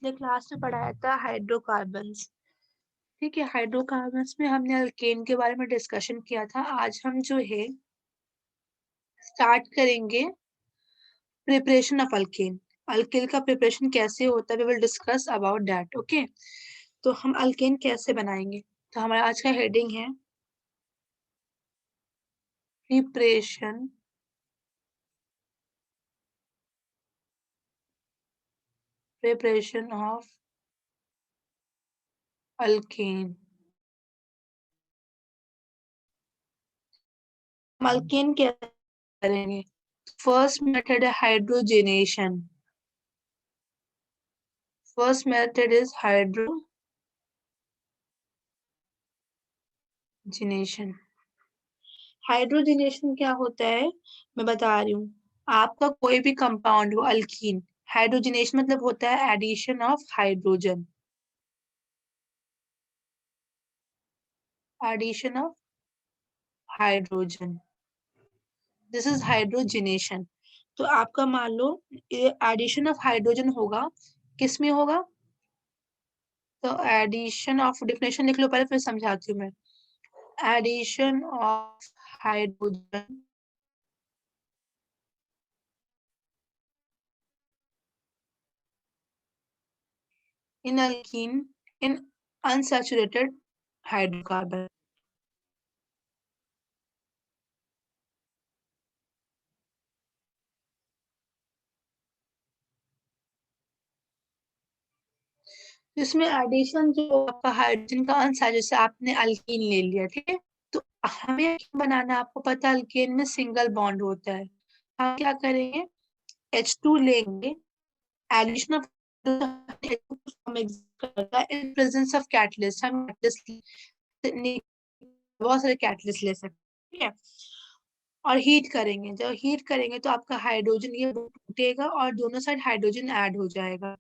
पिछले क्लास में पढ़ाया था हाइड्रोकार्बन्स। ठीक है, हाइड्रोकार्बन्स में हमने अल्केन के बारे में डिस्कशन किया था। आज हम जो है स्टार्ट करेंगे प्रिपरेशन ऑफ अल्केन। अल्केन का प्रिपरेशन कैसे होता है, we will discuss about that. Okay, तो हम अल्केन कैसे बनाएंगे। तो हमारा आज का हेडिंग है प्रिपरेशन ऑफ अल्केन। हम अल्केन कैसे करेंगे। फर्स्ट मेथड है hydrogenation. First method is hydrogenation. Hydrogenation क्या होता है, मैं बता रही हूँ। आपका कोई भी कंपाउंड हो अल्कीन, हाइड्रोजनेशन मतलब होता है addition of hydrogen. Addition of hydrogen, this is hydrogenation. तो आपका मान लो एडिशन ऑफ हाइड्रोजन होगा, किस में होगा। तो एडिशन ऑफ, डेफिनेशन लिख लो पहले फिर समझाती हूँ मैं। Addition of hydrogen in alkene in unsaturated hydrocarbon. इसमें एडिशन जो आपका हाइड्रोजन का अंश है, जैसे आपने अल्कीन ले लिया, ठीक है। तो हमें क्या बनाना है, आपको पता है अल्केन में सिंगल बॉन्ड होता है। हम क्या करेंगे, H2 लेंगे। Addition of in presence of catalyst, हम कैटलिस्ट बहुत सारे कैटलिस्ट ले सकते हैं, ठीक है। और हीट करेंगे, जब हीट करेंगे तो आपका हाइड्रोजन ये टूटेगा और दोनों साइड हाइड्रोजन ऐड हो जाएगा।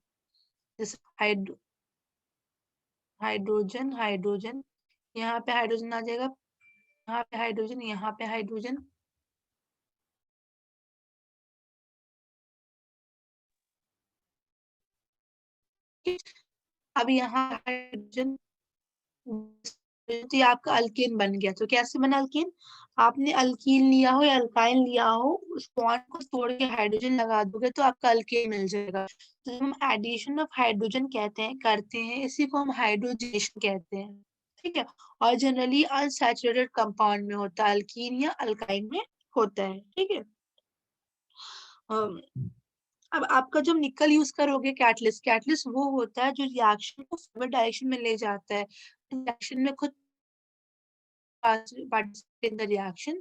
जैसे हाइड्रोजन हाइड्रोजन, यहाँ पे हाइड्रोजन आ जाएगा, यहाँ पे हाइड्रोजन, यहाँ पे हाइड्रोजन। अब यहाँ हाइड्रोजन, तो ये आपका अल्केन बन गया। तो कैसे बना अल्केन, आपने अल्कीन लिया हो या अल्काइन लिया हो, उस बॉन्ड को तोड़ के हाइड्रोजन लगा दोगे तो आपका अल्केन मिल जाएगा। तो हम एडिशन ऑफ हाइड्रोजन कहते हैं, करते हैं, इसी को हम हाइड्रोजनेशन कहते हैं, ठीक है। और जनरली अनसैचुरेटेड कंपाउंड में होता है, अल्कीन या अल्काइन में होता है, ठीक है। अब आपका जब निकल यूज करोगे कैटलिस्ट, कैटलिस्ट वो होता है जो रिएक्शन को फॉरवर्ड डायरेक्शन में ले जाता है, रिएक्शन में खुद participate in the reaction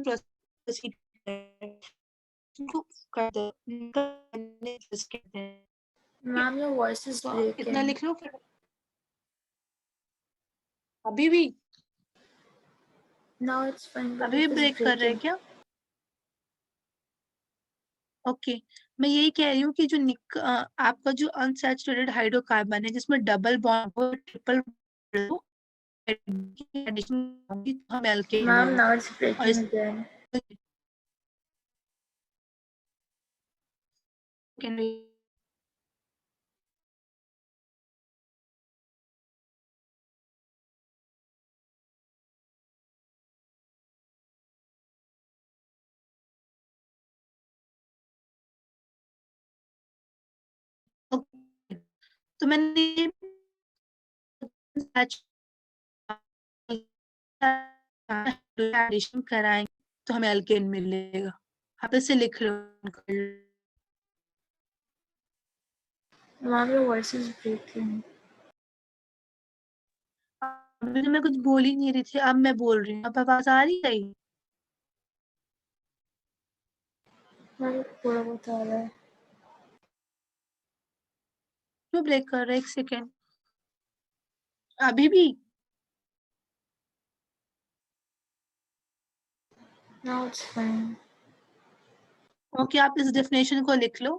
proceed को कहते हैं। Ma'am, your voice is तो इतना breaking. लिख लो फिर। अभी भी Now it's fine, but अभी भी it is ब्रेक कर रहे हैं breaking. क्या। ओके, मैं यही कह रही हूँ कि जो आपका जो अनसैचुरेटेड हाइड्रोकार्बन है जिसमें डबल बॉन्ड हो, ट्रिपल हम एल्केन Ma'am, मिलेगा। now it's और breaking again. तो मैंने एडिशन कराएंगे तो हमें अल्केन मिलेगा। आप इसे लिख लो। Ma'am, your voice is breaking. अभी तो मैं कुछ बोल ही नहीं रही थी, अब मैं बोल रही हूँ। अब आवाज आ रही है। Ma'am, थोड़ा बहुत आ रहा है। क्यों ब्रेक कर रहा है, एक सेकेंड। अभी भी Now it's fine. ओके, आप इस डेफिनेशन को लिख लो।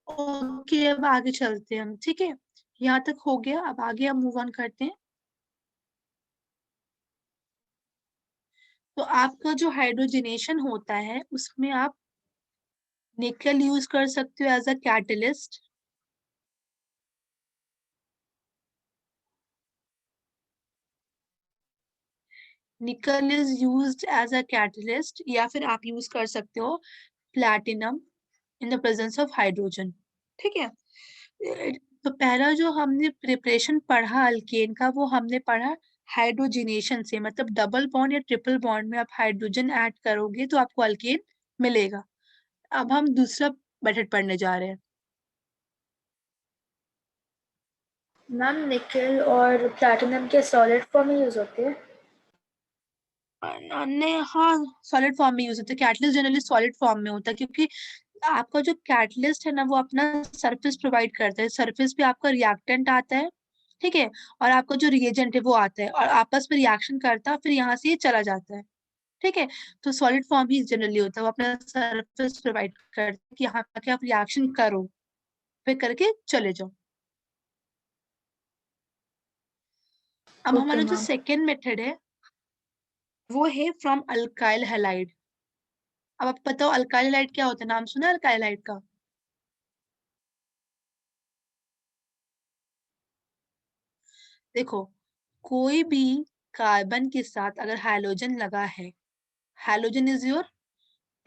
ओके, अब आगे चलते हैं हम, ठीक है, यहाँ तक हो गया। अब आगे हम मूव ऑन करते हैं। तो आपका जो हाइड्रोजनेशन होता है उसमें आप निकल यूज कर सकते हो as a catalyst. Nickel is used as a catalyst, या फिर आप यूज कर सकते हो platinum in the presence of hydrogen, ठीक है। तो पहला जो हमने प्रिपरेशन पढ़ा अल्केन का, वो हमने पढ़ा हाइड्रोजनेशन से, मतलब डबल बॉन्ड या ट्रिपल बॉन्ड में आप हाइड्रोजन ऐड करोगे तो आपको अल्केन मिलेगा। अब हम दूसरा मेथड पढ़ने जा रहे हैं। मैम निकेल और प्लैटिनम के सॉलिड फॉर्म में यूज होते हैं? नहीं, हाँ, सॉलिड फॉर्म में यूज होता है। कैटलिस्ट जनरली सॉलिड फॉर्म में होता है, क्योंकि आपका जो कैटलिस्ट है ना, वो अपना सरफेस प्रोवाइड करता है। सरफेस पे आपका रिएक्टेंट आता है, ठीक है, और आपका जो रिएजेंट है वो आता है, और आपस में रिएक्शन करता है, फिर यहाँ से ये चला जाता है, ठीक है। तो सॉलिड फॉर्म ही जनरली होता है, वो अपना सरफेस प्रोवाइड करता है कि यहाँ आके आप रिएक्शन करो, फिर करके चले जाओ। अब ओके हमारा जो मैम। सेकेंड मेथड है वो है फ्रॉम अल्काइल हैलाइड। अब आप बताओ अल्काइल हैलाइड क्या होता है, नाम सुना है अल्काइल हैलाइड का? देखो, कोई भी कार्बन के साथ अगर हाइड्रोजन लगा है, hydrogen is your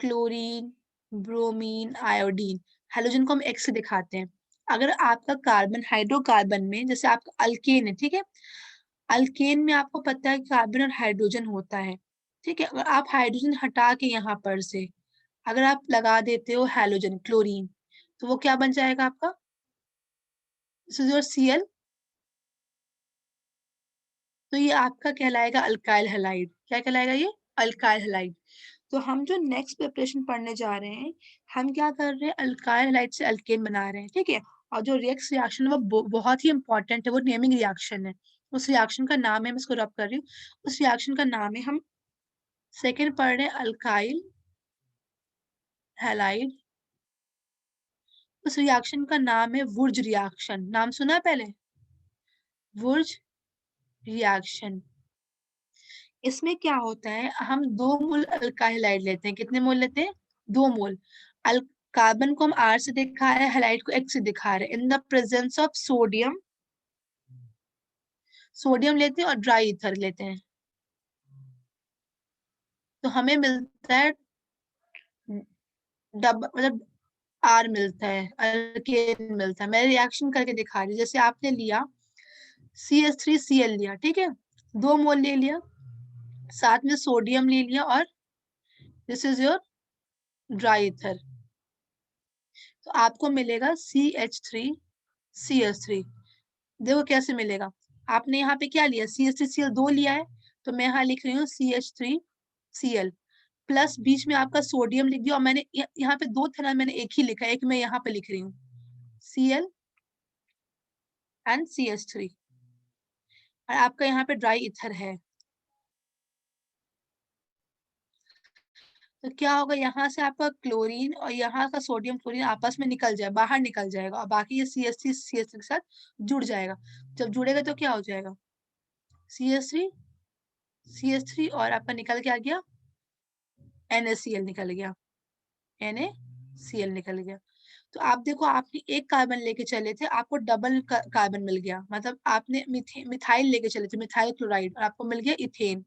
chlorine, bromine, iodine. Hydrogen को हम एक्स से दिखाते हैं। अगर आपका कार्बन हाइड्रोकार्बन में, जैसे आपका अल्केन है, ठीक है, अल्केन में आपको पता है कि कार्बन और हाइड्रोजन होता है, ठीक है। अगर आप हाइड्रोजन हटा के यहाँ पर से अगर आप लगा देते हो हाइड्रोजन क्लोरीन, तो वो क्या बन जाएगा आपका? This is your Cl। तो ये आपका कहलाएगा अल्काइल हैलाइड। क्या कहलाएगा ये? Alkyl halide. तो हम जो नेक्स्ट प्रिपरेशन पढ़ने जा रहे हैं, हम क्या कर रहे हैं, अल्काइल हैलाइड से अल्केन बना रहे हैं, ठीक है। और जो रिएक्स रिएक्शन है वो बहुत ही इंपॉर्टेंट है, वो नेमिंग रिएक्शन है। उस रिएक्शन का नाम है, मैं इसको रब कर रही हूँ, उस रिएक्शन का नाम है, हम सेकेंड पढ़ रहे हैं अल्काइल हैलाइड। उस रिएक्शन का नाम है वुर्ज रिएक्शन। नाम सुना है पहले? वुर्ज रिएक्शन। इसमें क्या होता है, हम 2 मोल अल्काइल हैलाइड लेते हैं। कितने मोल लेते हैं? 2 मोल। अल कार्बन को हम R से दिखा रहे हैं, हैलाइड को X से दिखा रहे हैं। इन the presence of sodium, sodium लेते हैं और ड्राई ईथर लेते हैं, तो हमें मिलता है मतलब R मिलता है, अल्केन मिलता है। मैं रिएक्शन करके दिखा रही हूँ। जैसे आपने लिया CH3Cl लिया, ठीक है, 2 मोल ले लिया, साथ में सोडियम ले लिया, और this is your dry ether. तो आपको मिलेगा CH3CH3। देखो कैसे मिलेगा। आपने यहाँ पे क्या लिया, CH3Cl 2 लिया है, तो मैं यहाँ लिख रही हूँ CH3Cl प्लस बीच में आपका सोडियम लिख दिया, और मैंने यहाँ पे 2 था ना, मैंने एक ही लिखा है, एक मैं यहाँ पे लिख रही हूँ Cl एंड CH3, और आपका यहाँ पे ड्राई ईथर है। तो क्या होगा, यहाँ से आपका क्लोरीन और यहाँ का सोडियम क्लोरीन आपस में निकल जाए, बाहर निकल जाएगा, और बाकी ये CH3 के साथ जुड़ जाएगा। जब जुड़ेगा तो क्या हो जाएगा, CH3 और आपका निकल के आ गया NaCl निकल गया, NaCl निकल गया। तो आप देखो, आपने एक कार्बन लेके चले थे, आपको डबल कार्बन मिल गया, मतलब आपने मिथाइल लेके चले थे, मिथाइल क्लोराइड, और आपको मिल गया इथेन।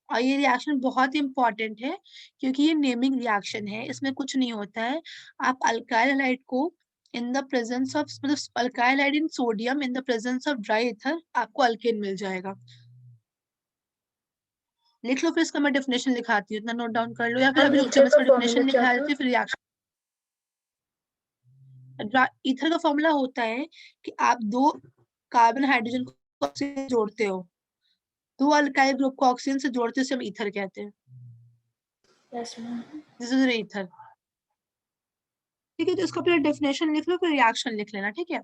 और ये रिएक्शन बहुत ही इंपॉर्टेंट है, क्योंकि ये नेमिंग रिएक्शन है, इसमें कुछ नहीं होता है। आप अल्काइल हैलाइड को इन द प्रेजेंस ऑफ, मतलब alkyl halide in sodium in the presence of dry ether, आपको अल्केन मिल जाएगा। लिख लो, फिर इसका मैं डेफिनेशन लिखाती हूँ, इतना नोट डाउन कर लो, या फिर मैम अभी रुक जाओ, ईथर मैं का इसका फॉर्मूला डेफिनेशन क्या लिखा था? देती हूँ, फिर रिएक्शन। ईथर का फॉर्मूला होता है कि आप 2 कार्बन हाइड्रोजन को ऑक्सीजन से जोड़ते हो, 2 अल्काइल ग्रुप को ऑक्सीजन से जोड़ते हो, उसे हम ईथर कहते हैं। Yes ma'am. This is ether, ठीक है। तो इसका पहले डेफिनेशन लिख लो, फिर रिएक्शन लिख लेना, ठीक है।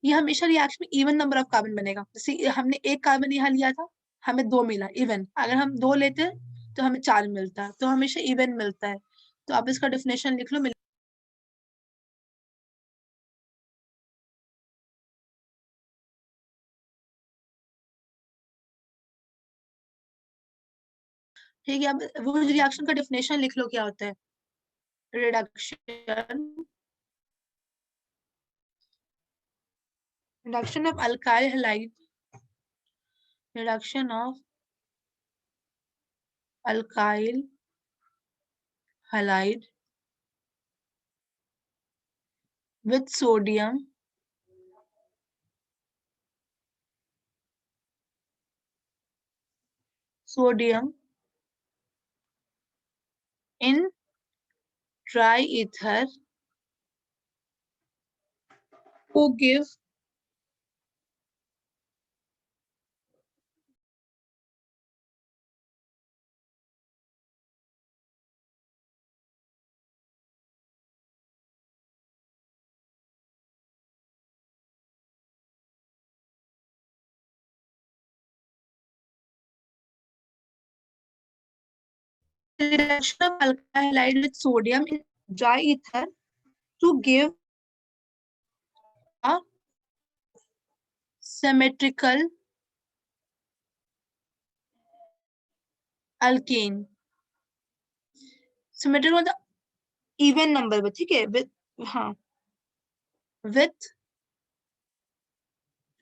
ये हमेशा रिएक्शन में इवन नंबर ऑफ कार्बन बनेगा। जैसे हमने एक कार्बन यहाँ लिया था, हमें 2 मिला इवन, अगर हम 2 लेते तो हमें 4 मिलता, तो हमेशा इवन मिलता है। तो आप इसका डेफिनेशन लिख लो। ठीक है, अब वो रिएक्शन का डेफिनेशन लिख लो क्या होता है। Reduction of alkyl halide, reduction of alkyl halide with sodium in dry ether to give reduction of alkyl halide with sodium in dry ether to give a symmetrical alkane। symmetrical मतलब even number में, ठीक है, with हाँ with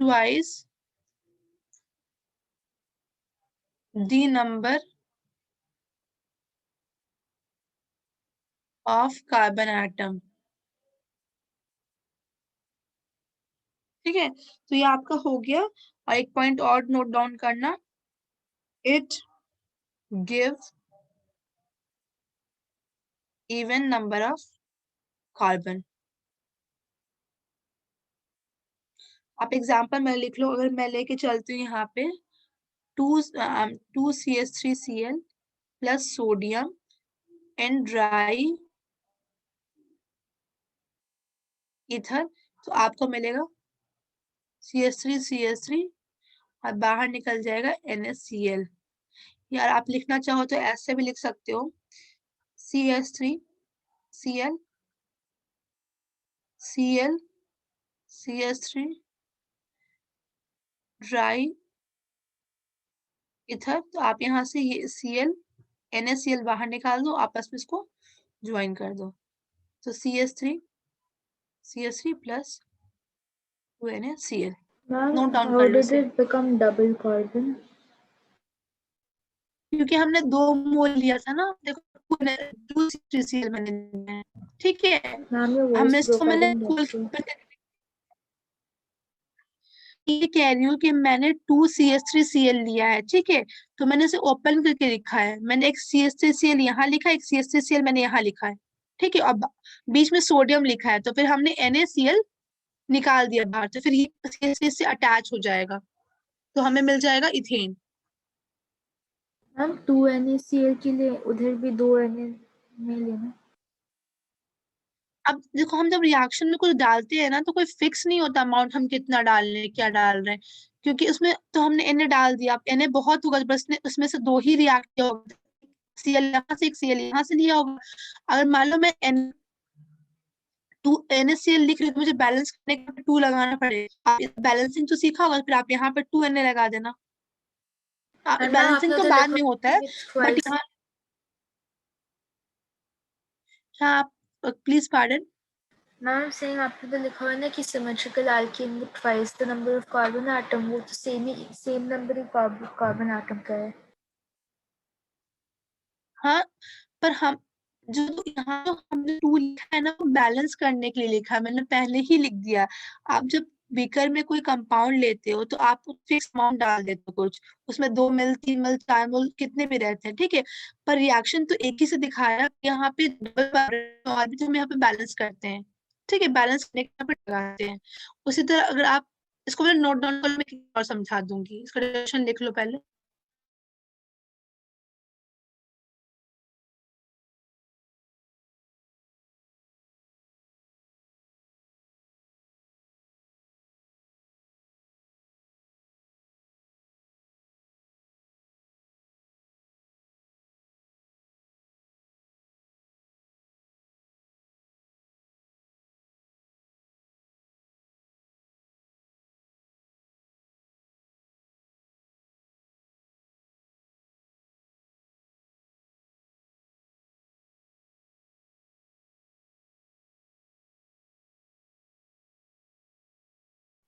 twice the number of carbon atom। ठीक है, तो ये आपका हो गया। और एक पॉइंट और नोट डाउन करना, it give even number of carbon. आप एग्जाम्पल में लिख लो, अगर मैं लेके चलती हूँ यहाँ पे 2CH3Cl plus sodium and dry ether, तो आपको मिलेगा CH3 और बाहर निकल जाएगा NaCl। यार आप लिखना चाहो तो ऐसे भी लिख सकते हो, CH3Cl Cl CH3 dry ether, तो आप यहाँ से ये Cl NaCl बाहर निकाल दो, आपस में इसको ज्वाइन कर दो, तो CH3 plus 2NaCl। Ma'am, note down how कर लो did इसे, it become double carbon? क्योंकि हमने 2 मोल लिया था ना, देखो 2CL मैंने लिया है, ठीक है, Ma'am, your voice हमने इसको broke. I मैंने didn't get you. ये कह रही हूँ कि मैंने 2CH3Cl लिया है, ठीक है, तो मैंने इसे ओपन करके लिखा है, मैंने एक CH3Cl यहाँ लिखा है, एक CH3Cl मैंने यहाँ लिखा है, ठीक है, अब बीच में सोडियम लिखा है, तो फिर हमने NaCl निकाल दिया बाहर, तो फिर ये CH3 से अटैच हो जाएगा, तो हमें मिल जाएगा इथेन। मैम 2NaCl के लिए उधर भी 2Na में लेना। अब देखो, हम जब रिएक्शन में कुछ डालते हैं ना, तो कोई फिक्स नहीं होता अमाउंट हम कितना डाल रहे हैं, क्या डाल रहे हैं, क्योंकि उसमें तो हमने Na डाल दिया, अब Na बहुत होगा, बस उसमें से 2 ही रिएक्ट किया होगा, Cl यहाँ से एक Cl यहाँ से लिया होगा। अगर मान लो मैं NaCl लिख रही हूँ, तो मुझे बैलेंस करने का 2 लगाना पड़ेगा। आप बैलेंसिंग तो सीखा होगा, फिर आप यहाँ पर 2Na लगा देना। एंड मैम बैलेंसिंग आपने तो उधर बाद लिखा में होता है, विथ बट ट्वाइस। यहाँ, हाँ आप प्लीज पार्डन। मैम सेम आपने उधर लिखा हुआ है ना कि symmetrical alkene with twice the number of carbon atom, वो तो सेम नंबर ही कार्बन एटम का है। हाँ, पर हम जो यहाँ जो हमने 2 लिखा है ना, वो बैलेंस करने के लिए लिखा है, मैंने पहले ही लिख दिया। आप जब बीकर में कोई कंपाउंड लेते हो, तो आप फिक्स अमाउंट डाल देते हो कुछ, उसमें 2 मिल 3 मिल 4 मिल कितने भी रहते हैं, ठीक है, पर रिएक्शन तो एक ही से दिखाया, यहाँ पे डबल और भी तो हम यहाँ पे बैलेंस करते हैं, ठीक है, बैलेंस करने के यहाँ पे लगाते हैं। उसी तरह अगर आप इसको मैं नोट डाउन कर, मैं और समझा दूंगी, इसका डेफिनेशन लिख लो पहले।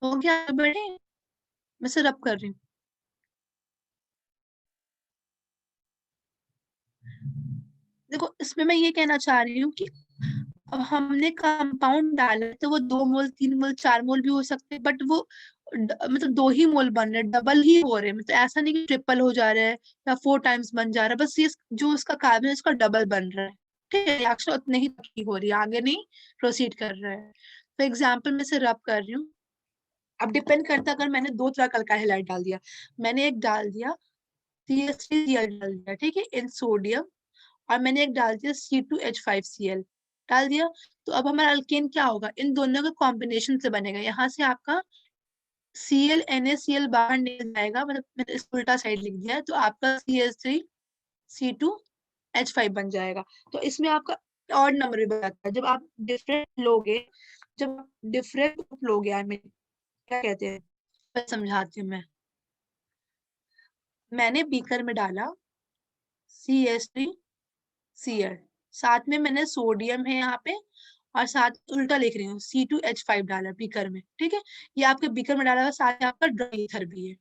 हो गया, आगे बढ़े, मैं से रब कर रही हूँ। देखो इसमें मैं ये कहना चाह रही हूँ कि अब हमने कंपाउंड डाला है, तो वो 2 मोल 3 मोल 4 मोल भी हो सकते हैं, बट वो मतलब 2 ही मोल बन रहे हैं, डबल ही हो रहे हैं, मतलब ऐसा नहीं कि ट्रिपल हो जा रहा है या 4 टाइम्स बन जा रहा है, बस ये जो उसका कार्बन है उसका डबल बन रहा है। ठीक है, रिएक्शन उतने ही तक की हो रही है, आगे नहीं प्रोसीड कर रहा है। फॉर एग्जाम्पल मैं से रब कर रही हूँ। अब डिपेंड करता है, अगर मैंने 2 तरह का अल्काइल हैलाइड डाल दिया, मैंने एक डाल दिया CH3Cl डाल दिया, ठीक है, इन सोडियम, और मैंने एक डाल दिया C2H5Cl डाल दिया, तो अब हमारा अल्केन क्या होगा, इन दोनों के कॉम्बिनेशन से बनेगा। यहाँ से आपका Cl NaCl बाहर निकल जाएगा, मतलब मैंने इस उल्टा साइड लिख दिया है, तो आपका CH3C2H5 बन जाएगा। तो इसमें आपका ऑड नंबर भी बताता है। जब आप डिफरेंट लोगे, जब डिफरेंट ग्रुप लोगे, आई मीन क्या कहते हैं, मैं समझाती हूँ। मैंने बीकर में डाला CH3Cl, साथ में मैंने सोडियम है यहाँ पे, और साथ उल्टा लिख रही हूँ C2H5 डाला बीकर में, ठीक है, ये आपके बीकर में डाला हुआ, साथ में आपका ड्राई ईथर भी है।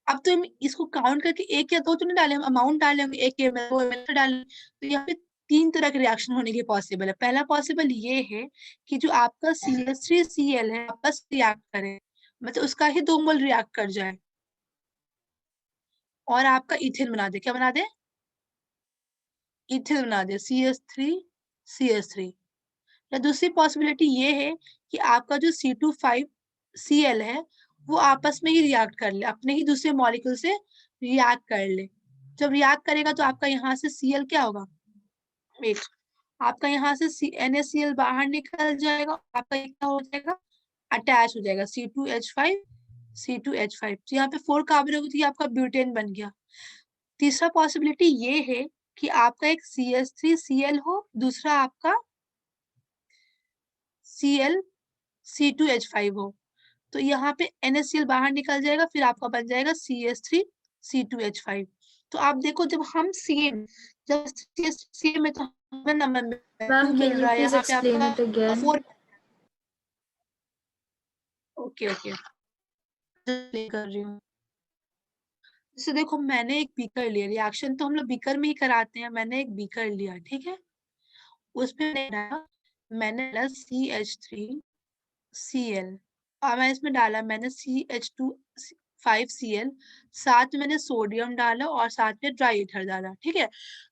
अब तो हम इसको काउंट करके एक या दो तो नहीं डाले, हम अमाउंट डाले होंगे, 1 ml 2 ml डाले, तो यहाँ पे 3 तरह के रिएक्शन होने की पॉसिबल है। पहला पॉसिबल ये है कि जो आपका CH3Cl है आपस रिएक्ट करे, मतलब उसका ही 2 मोल रिएक्ट कर जाए और आपका इथेन बना दे। क्या बना दे? इथेन बना दे, CH3CH3। या दूसरी पॉसिबिलिटी ये है कि आपका जो C2 5Cl है वो आपस में ही रिएक्ट कर ले, अपने ही दूसरे मॉलिक्यूल से रिएक्ट कर ले। जब रिएक्ट करेगा तो आपका यहाँ से Cl क्या होगा, वेट, आपका यहाँ से NaCl बाहर निकल जाएगा, आपका क्या हो जाएगा, अटैच हो जाएगा C2H5 तो यहाँ पे 4 कार्बन होगी, तो आपका ब्यूटेन बन गया। तीसरा पॉसिबिलिटी ये है कि आपका एक CH3Cl हो, दूसरा आपका ClC2H5 हो, तो यहाँ पे NaCl बाहर निकल जाएगा, फिर आपका बन जाएगा CH3C2H5। तो आप देखो, जब हम सेम, जब सेम में, तो हमें number 2 ma'am mill can you रहा है, प्लीज यहाँ पे एक्सप्लेन आपका इट अगेन? 4। ओके ओके, कर रही हूँ। जैसे देखो, मैंने एक बीकर लिया, रिएक्शन तो हम लोग बीकर में ही कराते हैं, मैंने एक बीकर लिया, ठीक है, उसमें मैंने डाला CH3Cl, और मैं इसमें डाला मैंने CH2 5Cl, साथ में मैंने सोडियम डाला और साथ में ड्राई ईथर डाला, ठीक है।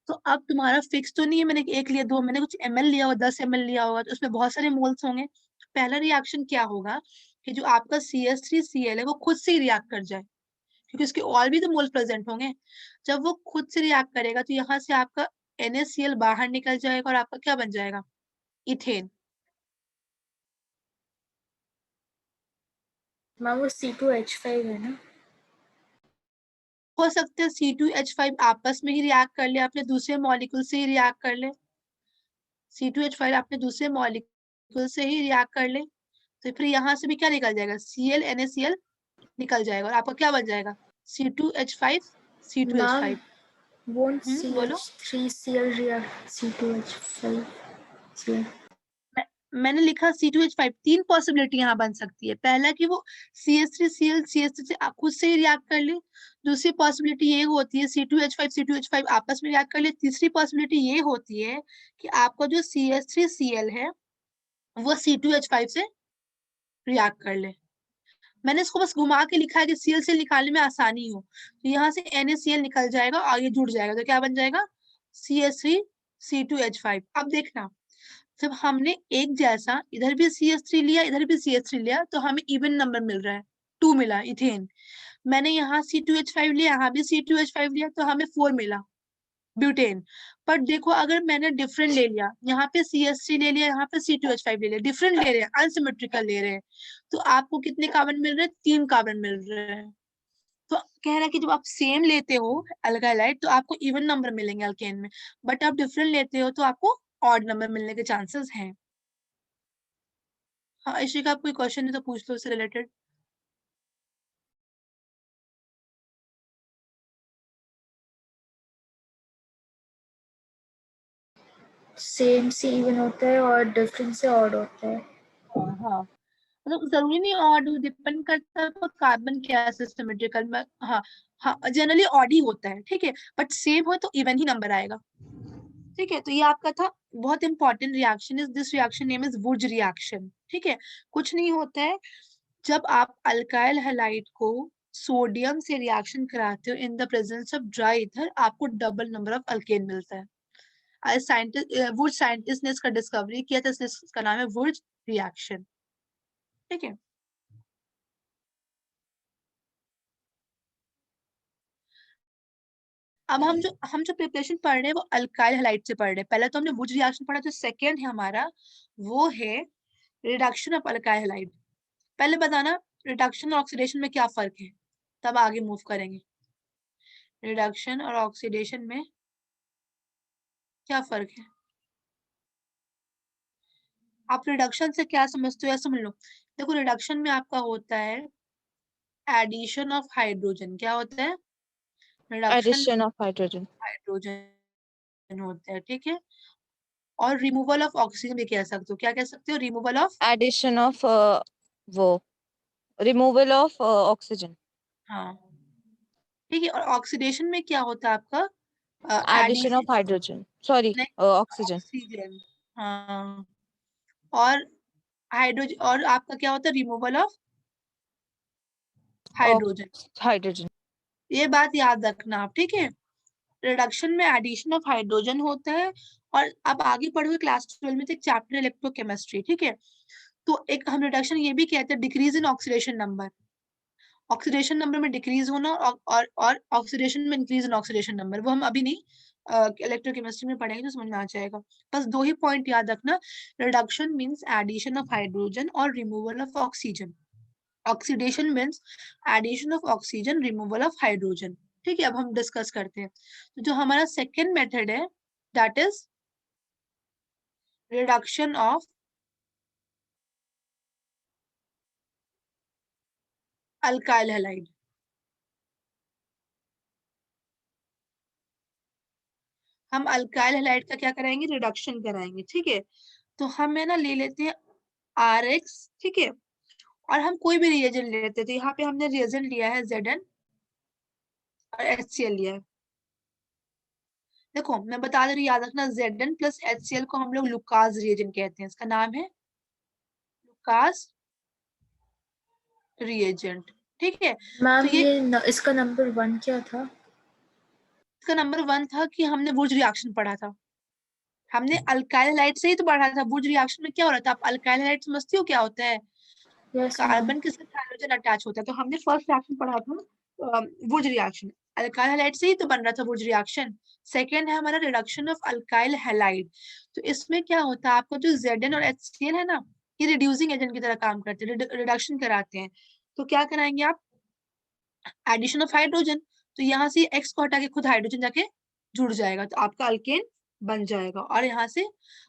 तो अब तुम्हारा फिक्स तो नहीं है, मैंने एक लिया, दो, मैंने कुछ ml लिया होगा, 10 ml लिया होगा, तो उसमें बहुत सारे मोल्स होंगे। पहला रिएक्शन क्या होगा कि जो आपका CH3Cl है वो खुद से ही रिएक्ट कर जाए, क्योंकि उसके और भी तो मोल प्रेजेंट होंगे। जब वो खुद से रिएक्ट करेगा तो यहाँ से आपका NaCl बाहर निकल जाएगा और आपका क्या बन जाएगा, इथेन। मैम वो C2H5 है ना? हो सकता है C2H5 आपस में ही रिएक्ट कर ले, अपने दूसरे मॉलिक्यूल से ही रिएक्ट कर ले, C2H5 अपने दूसरे मॉलिक्यूल से ही रिएक्ट कर ले, तो फिर यहाँ से भी क्या निकल जाएगा, Cl NaCl निकल जाएगा, और आपका क्या बन जाएगा, C2H5 मैम C2H5। won't बोलो। CH3Cl react C2H5 Cl? मैंने लिखा C2H5, 3 पॉसिबिलिटी यहाँ बन सकती है। पहला कि वो CH3Cl CH3 से खुद से ही रिएक्ट कर ले, दूसरी पॉसिबिलिटी ये होती है C2H5 आपस में रिएक्ट कर ले, तीसरी पॉसिबिलिटी ये होती है कि आपका जो CH3Cl है वो C2H5 से रिएक्ट कर ले। मैंने इसको बस घुमा के लिखा है कि Cl से निकालने में आसानी हो, तो यहाँ से NaCl निकल जाएगा और ये जुड़ जाएगा, तो क्या बन जाएगा, CH3C2H5। अब देखना, जब हमने एक जैसा इधर भी CH3 लिया, इधर भी CH3 लिया, तो हमें इवन नंबर मिल रहा है, 2 मिला इथेन। मैंने यहाँ C2H5 लिया, यहाँ भी C2H5 लिया, तो हमें 4 मिला ब्यूटेन। पर देखो, अगर मैंने डिफरेंट ले लिया, यहाँ पे CH3 ले लिया, यहाँ पे C2H5 ले लिया, डिफरेंट ले रहे हैं, अनसिमेट्रिकल ले रहे हैं, तो आपको कितने कार्बन मिल रहे हैं, 3 कार्बन मिल रहे हैं। तो कह रहा है कि जब आप सेम लेते हो अल्काइलाइड तो आपको इवन नंबर मिलेंगे अल्केन में, बट आप डिफरेंट लेते हो तो आपको ऑड नंबर मिलने के चांसेस हैं। हाँ इशिका, आप कोई क्वेश्चन है तो पूछ लो उससे रिलेटेड। सेम से इवन होता है और डिफरेंट से ऑड होता है। हाँ हाँ, मतलब जरूरी नहीं ऑड हो, डिपेंड करता है तो कार्बन क्या है सिस्टमेट्रिकल में। हाँ हाँ, जनरली ऑड ही होता है, ठीक है, बट सेम हो तो इवन ही नंबर आएगा। ठीक है, तो ये आपका था बहुत important reaction is this reaction name is Wurtz reaction. ठीक है, कुछ नहीं होता है, जब आप अल्काइल हैलाइड को सोडियम से रिएक्शन कराते हो in the presence of dry ether, आपको डबल नंबर ऑफ अल्केन मिलता है। आज वुर्ज साइंटिस्ट ने इसका डिस्कवरी किया था, इसका नाम है वुर्ज रिएक्शन। ठीक है, अब हम जो प्रिपरेशन पढ़ रहे हैं वो अल्काइल हैलाइड से पढ़ रहे हैं। पहले तो हमने वुर्ज रिएक्शन पढ़ा, जो सेकंड है हमारा वो है रिडक्शन ऑफ अल्काइल हैलाइड। पहले बताना रिडक्शन और ऑक्सीडेशन में क्या फर्क है, तब आगे मूव करेंगे। रिडक्शन और ऑक्सीडेशन में क्या फर्क है? आप रिडक्शन से क्या समझते हो, ऐसा समझ लो। देखो, रिडक्शन में आपका होता है एडिशन ऑफ हाइड्रोजन। क्या होता है? Reduction addition of hydrogen. Hydrogen होता है, ठीक है। और रिमूवल ऑफ ऑक्सीजन भी कह सकते हो। क्या कह सकते हो? रिमूवल ऑफ, एडिशन ऑफ वो रिमूवल ऑफ ऑक्सीजन। हाँ ठीक है। और ऑक्सीडेशन में क्या होता है आपका? Addition addition, of hydrogen, sorry नहीं, ऑक्सीजन। ऑक्सीजन, हाँ। और हाइड्रोजन, और आपका क्या होता है? Removal of hydrogen. हाइड्रोजन। ये बात याद रखना आप, ठीक है। रिडक्शन में एडिशन ऑफ हाइड्रोजन होता है। और आप आगे पढ़ोगे क्लास 12 में तो एक चैप्टर इलेक्ट्रोकेमिस्ट्री, ठीक है। तो एक हम रिडक्शन ये भी कहते हैं decrease in oxidation number. Oxidation number में डिक्रीज होना और ऑक्सीडेशन में इंक्रीज इन ऑक्सीडेशन नंबर, वो हम अभी नहीं इलेक्ट्रोकेमिस्ट्री में पढ़ेंगे तो समझ में आ जाएगा। बस दो ही पॉइंट याद रखना, reduction means addition of hydrogen और removal of oxygen. Oxidation means addition of oxygen, removal of hydrogen. ठीक है, अब हम डिस्कस करते हैं। तो जो हमारा सेकेंड मेथड है that is reduction of alkyl halide. हम अल्काइल हैलाइड का क्या कराएंगे? रिडक्शन कराएंगे, ठीक है। तो हम है ना ले लेते हैं RX, ठीक है। और हम कोई भी रिएजेंट ले लेते हैं, तो यहाँ पे हमने रिएजेंट लिया है Zn और HCl लिया है। देखो मैं बता दे रही, याद रखना Zn प्लस HCl को हम लोग लुकास रिएजेंट कहते हैं। इसका नाम है लुकास रिएजेंट, ठीक है। तो मैम ये ये इसका नंबर 1 क्या था? इसका नंबर 1 था कि हमने वुर्ज रिएक्शन पढ़ा था। हमने अल्काइल हैलाइड से ही तो पढ़ा था। वुर्ज रिएक्शन में क्या हो रहा था? आप अल्काइल हैलाइड समझती हो क्या होता है? Yes ma'am. कार्बन के साथ हाइड्रोजन अटैच होता है। तो हमने फर्स्ट रिएक्शन पढ़ा था वुर्ज रिएक्शन, अल्काइल हैलाइड से ही तो बन रहा था वुर्ज रिएक्शन। सेकेंड है हमारा रिडक्शन ऑफ अल्काइल हैलाइड। तो इसमें क्या होता है, आपको जो Zn और HCl है ना, ये रिड्यूसिंग एजेंट की तरह काम करते हैं, रिडक्शन कराते हैं। तो क्या कराएंगे आप? Addition of hydrogen. तो यहाँ से एक्स को हटा के खुद हाइड्रोजन जाके जुड़ जाएगा, तो आपका अल्केन बन जाएगा। और यहाँ से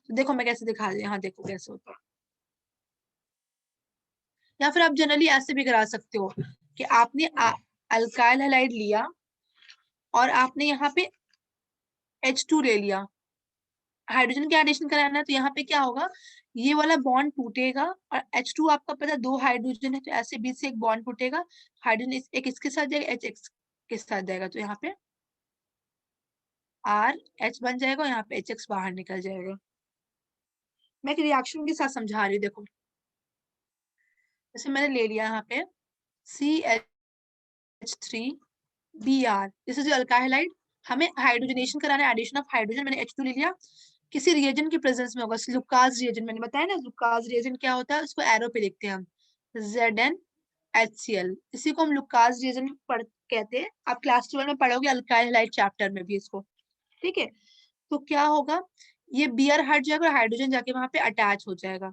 तो देखो मैं कैसे दिखा रही हूँ, यहाँ देखो कैसे होता है। या फिर आप जनरली ऐसे भी करा सकते हो कि आपने अल्काइल हैलाइड लिया और आपने यहाँ पे H2 ले लिया, हाइड्रोजन के एडिशन कराना है, तो यहाँ पे क्या होगा? ये वाला बॉन्ड टूटेगा और H2 आपका पता है 2 हाइड्रोजन है, तो ऐसे बीच से एक बॉन्ड टूटेगा, हाइड्रोजन एक इसके साथ जाएगा, H के साथ जाएगा, तो यहाँ पे RH बन जाएगा और यहाँ पे HX बाहर निकल जाएगा। मैं एक रिएक्शन के साथ समझा रही हूँ, देखो जैसे मैंने ले लिया यहाँ पे CH3Br, this is alkyl halide. हमें हाइड्रोजनेशन कराना है, एडिशन ऑफ हाइड्रोजन। मैंने H2 ले लिया, किसी रिएजेंट की प्रेजेंस में होगा, लुकास रिएजेंट मैंने बताया ना। लुकास रिएजेंट क्या होता है, उसको एरो पे लिखते हैं हम, ZnHCl। इसी को हम लुकास रिएजेंट कहते हैं। आप क्लास 12 में पढ़ोगे अल्काइल हैलाइड चैप्टर में भी इसको, ठीक है। तो क्या होगा, ये Br हट जाएगा और हाइड्रोजन जाके वहां पे अटैच हो जाएगा,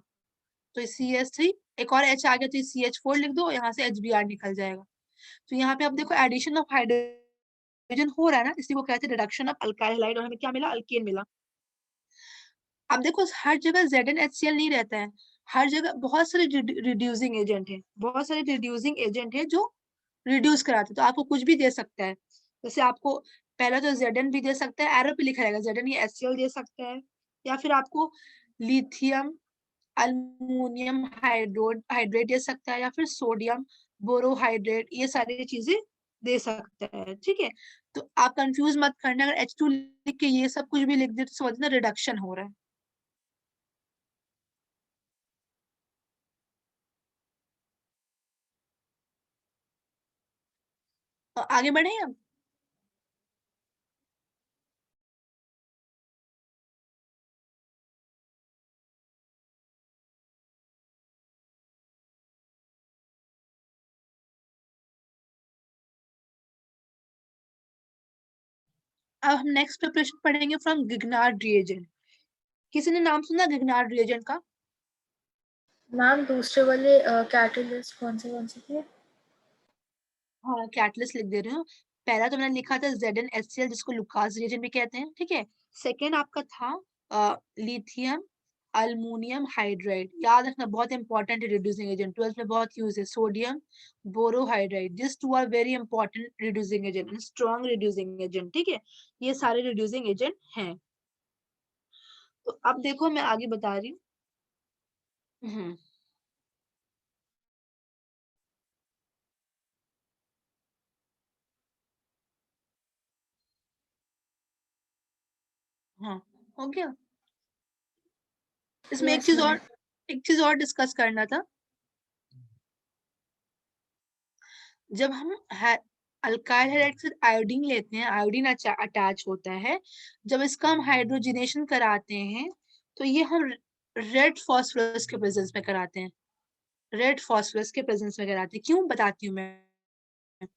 तो CH3, एक और H आ गया तो CH4 लिख दो, यहाँ से HBr निकल जाएगा। तो यहाँ पे आप देखो एडिशन ऑफ हाइड्रोजन हो रहा है ना, इसी को कहते हैं रिडक्शन ऑफ अल्काइल हैलाइड, और हमें क्या मिला? अल्केन मिला। अब देखो हर जगह ZnHCl नहीं रहता है, हर जगह बहुत सारे रिड्यूसिंग एजेंट है, बहुत सारे रिड्यूसिंग एजेंट है जो रिड्यूस कराते, तो आपको कुछ भी दे सकता है। जैसे आपको पहला तो Zn भी दे सकता है, एरो पे लिखा रहेगा Zn, ये HCl दे सकता है, या फिर आपको लिथियम अल्मोनियम हाइड्रेट दे सकता है, या फिर सोडियम बोरोहाइड्रेट, ये सारी चीजें दे सकता है। ठीक है, तो आप कंफ्यूज मत करना, अगर H2 लिख के ये सब कुछ भी लिख दे तो समझना रिडक्शन हो रहा है। आगे बढ़े हम। अब हम नेक्स्ट प्रिपरेशन पढ़ेंगे फ्रॉम गिगनार्ड रिएजेंट। किसी ने नाम सुना गिगनार्ड रिएजेंट का? मैम दूसरे वाले कैटलिस्ट कौन से थे? हाँ, कैटलिस्ट लिख दे रही हूँ। पहला तो मैंने लिखा था ZnHCl, जिसको लुकास रिएजेंट भी कहते हैं। ठीक है, सेकेंड आपका था लिथियम अल्मोनियम हाइड्राइड, याद रखना बहुत इंपॉर्टेंट है, रिड्यूसिंग एजेंट, 12th में बहुत यूज है। Sodium borohydride, this two are very important reducing agent, strong reducing agent. ठीक है, ये सारे रिड्यूसिंग एजेंट हैं। तो अब देखो मैं आगे बता रही हूँ। हाँ, हो गया। इसमें यस मैम। एक चीज और डिस्कस करना था। जब हम अल्काइल हाइड्राइड से आयोडीन लेते हैं, आयोडीन अटैच होता है, जब इसका हम हाइड्रोजनेशन कराते हैं तो ये हम रेड फॉस्फोरस के प्रेजेंस में कराते हैं। रेड फॉस्फोरस के प्रेजेंस में कराते हैं, क्यों बताती हूँ मैं।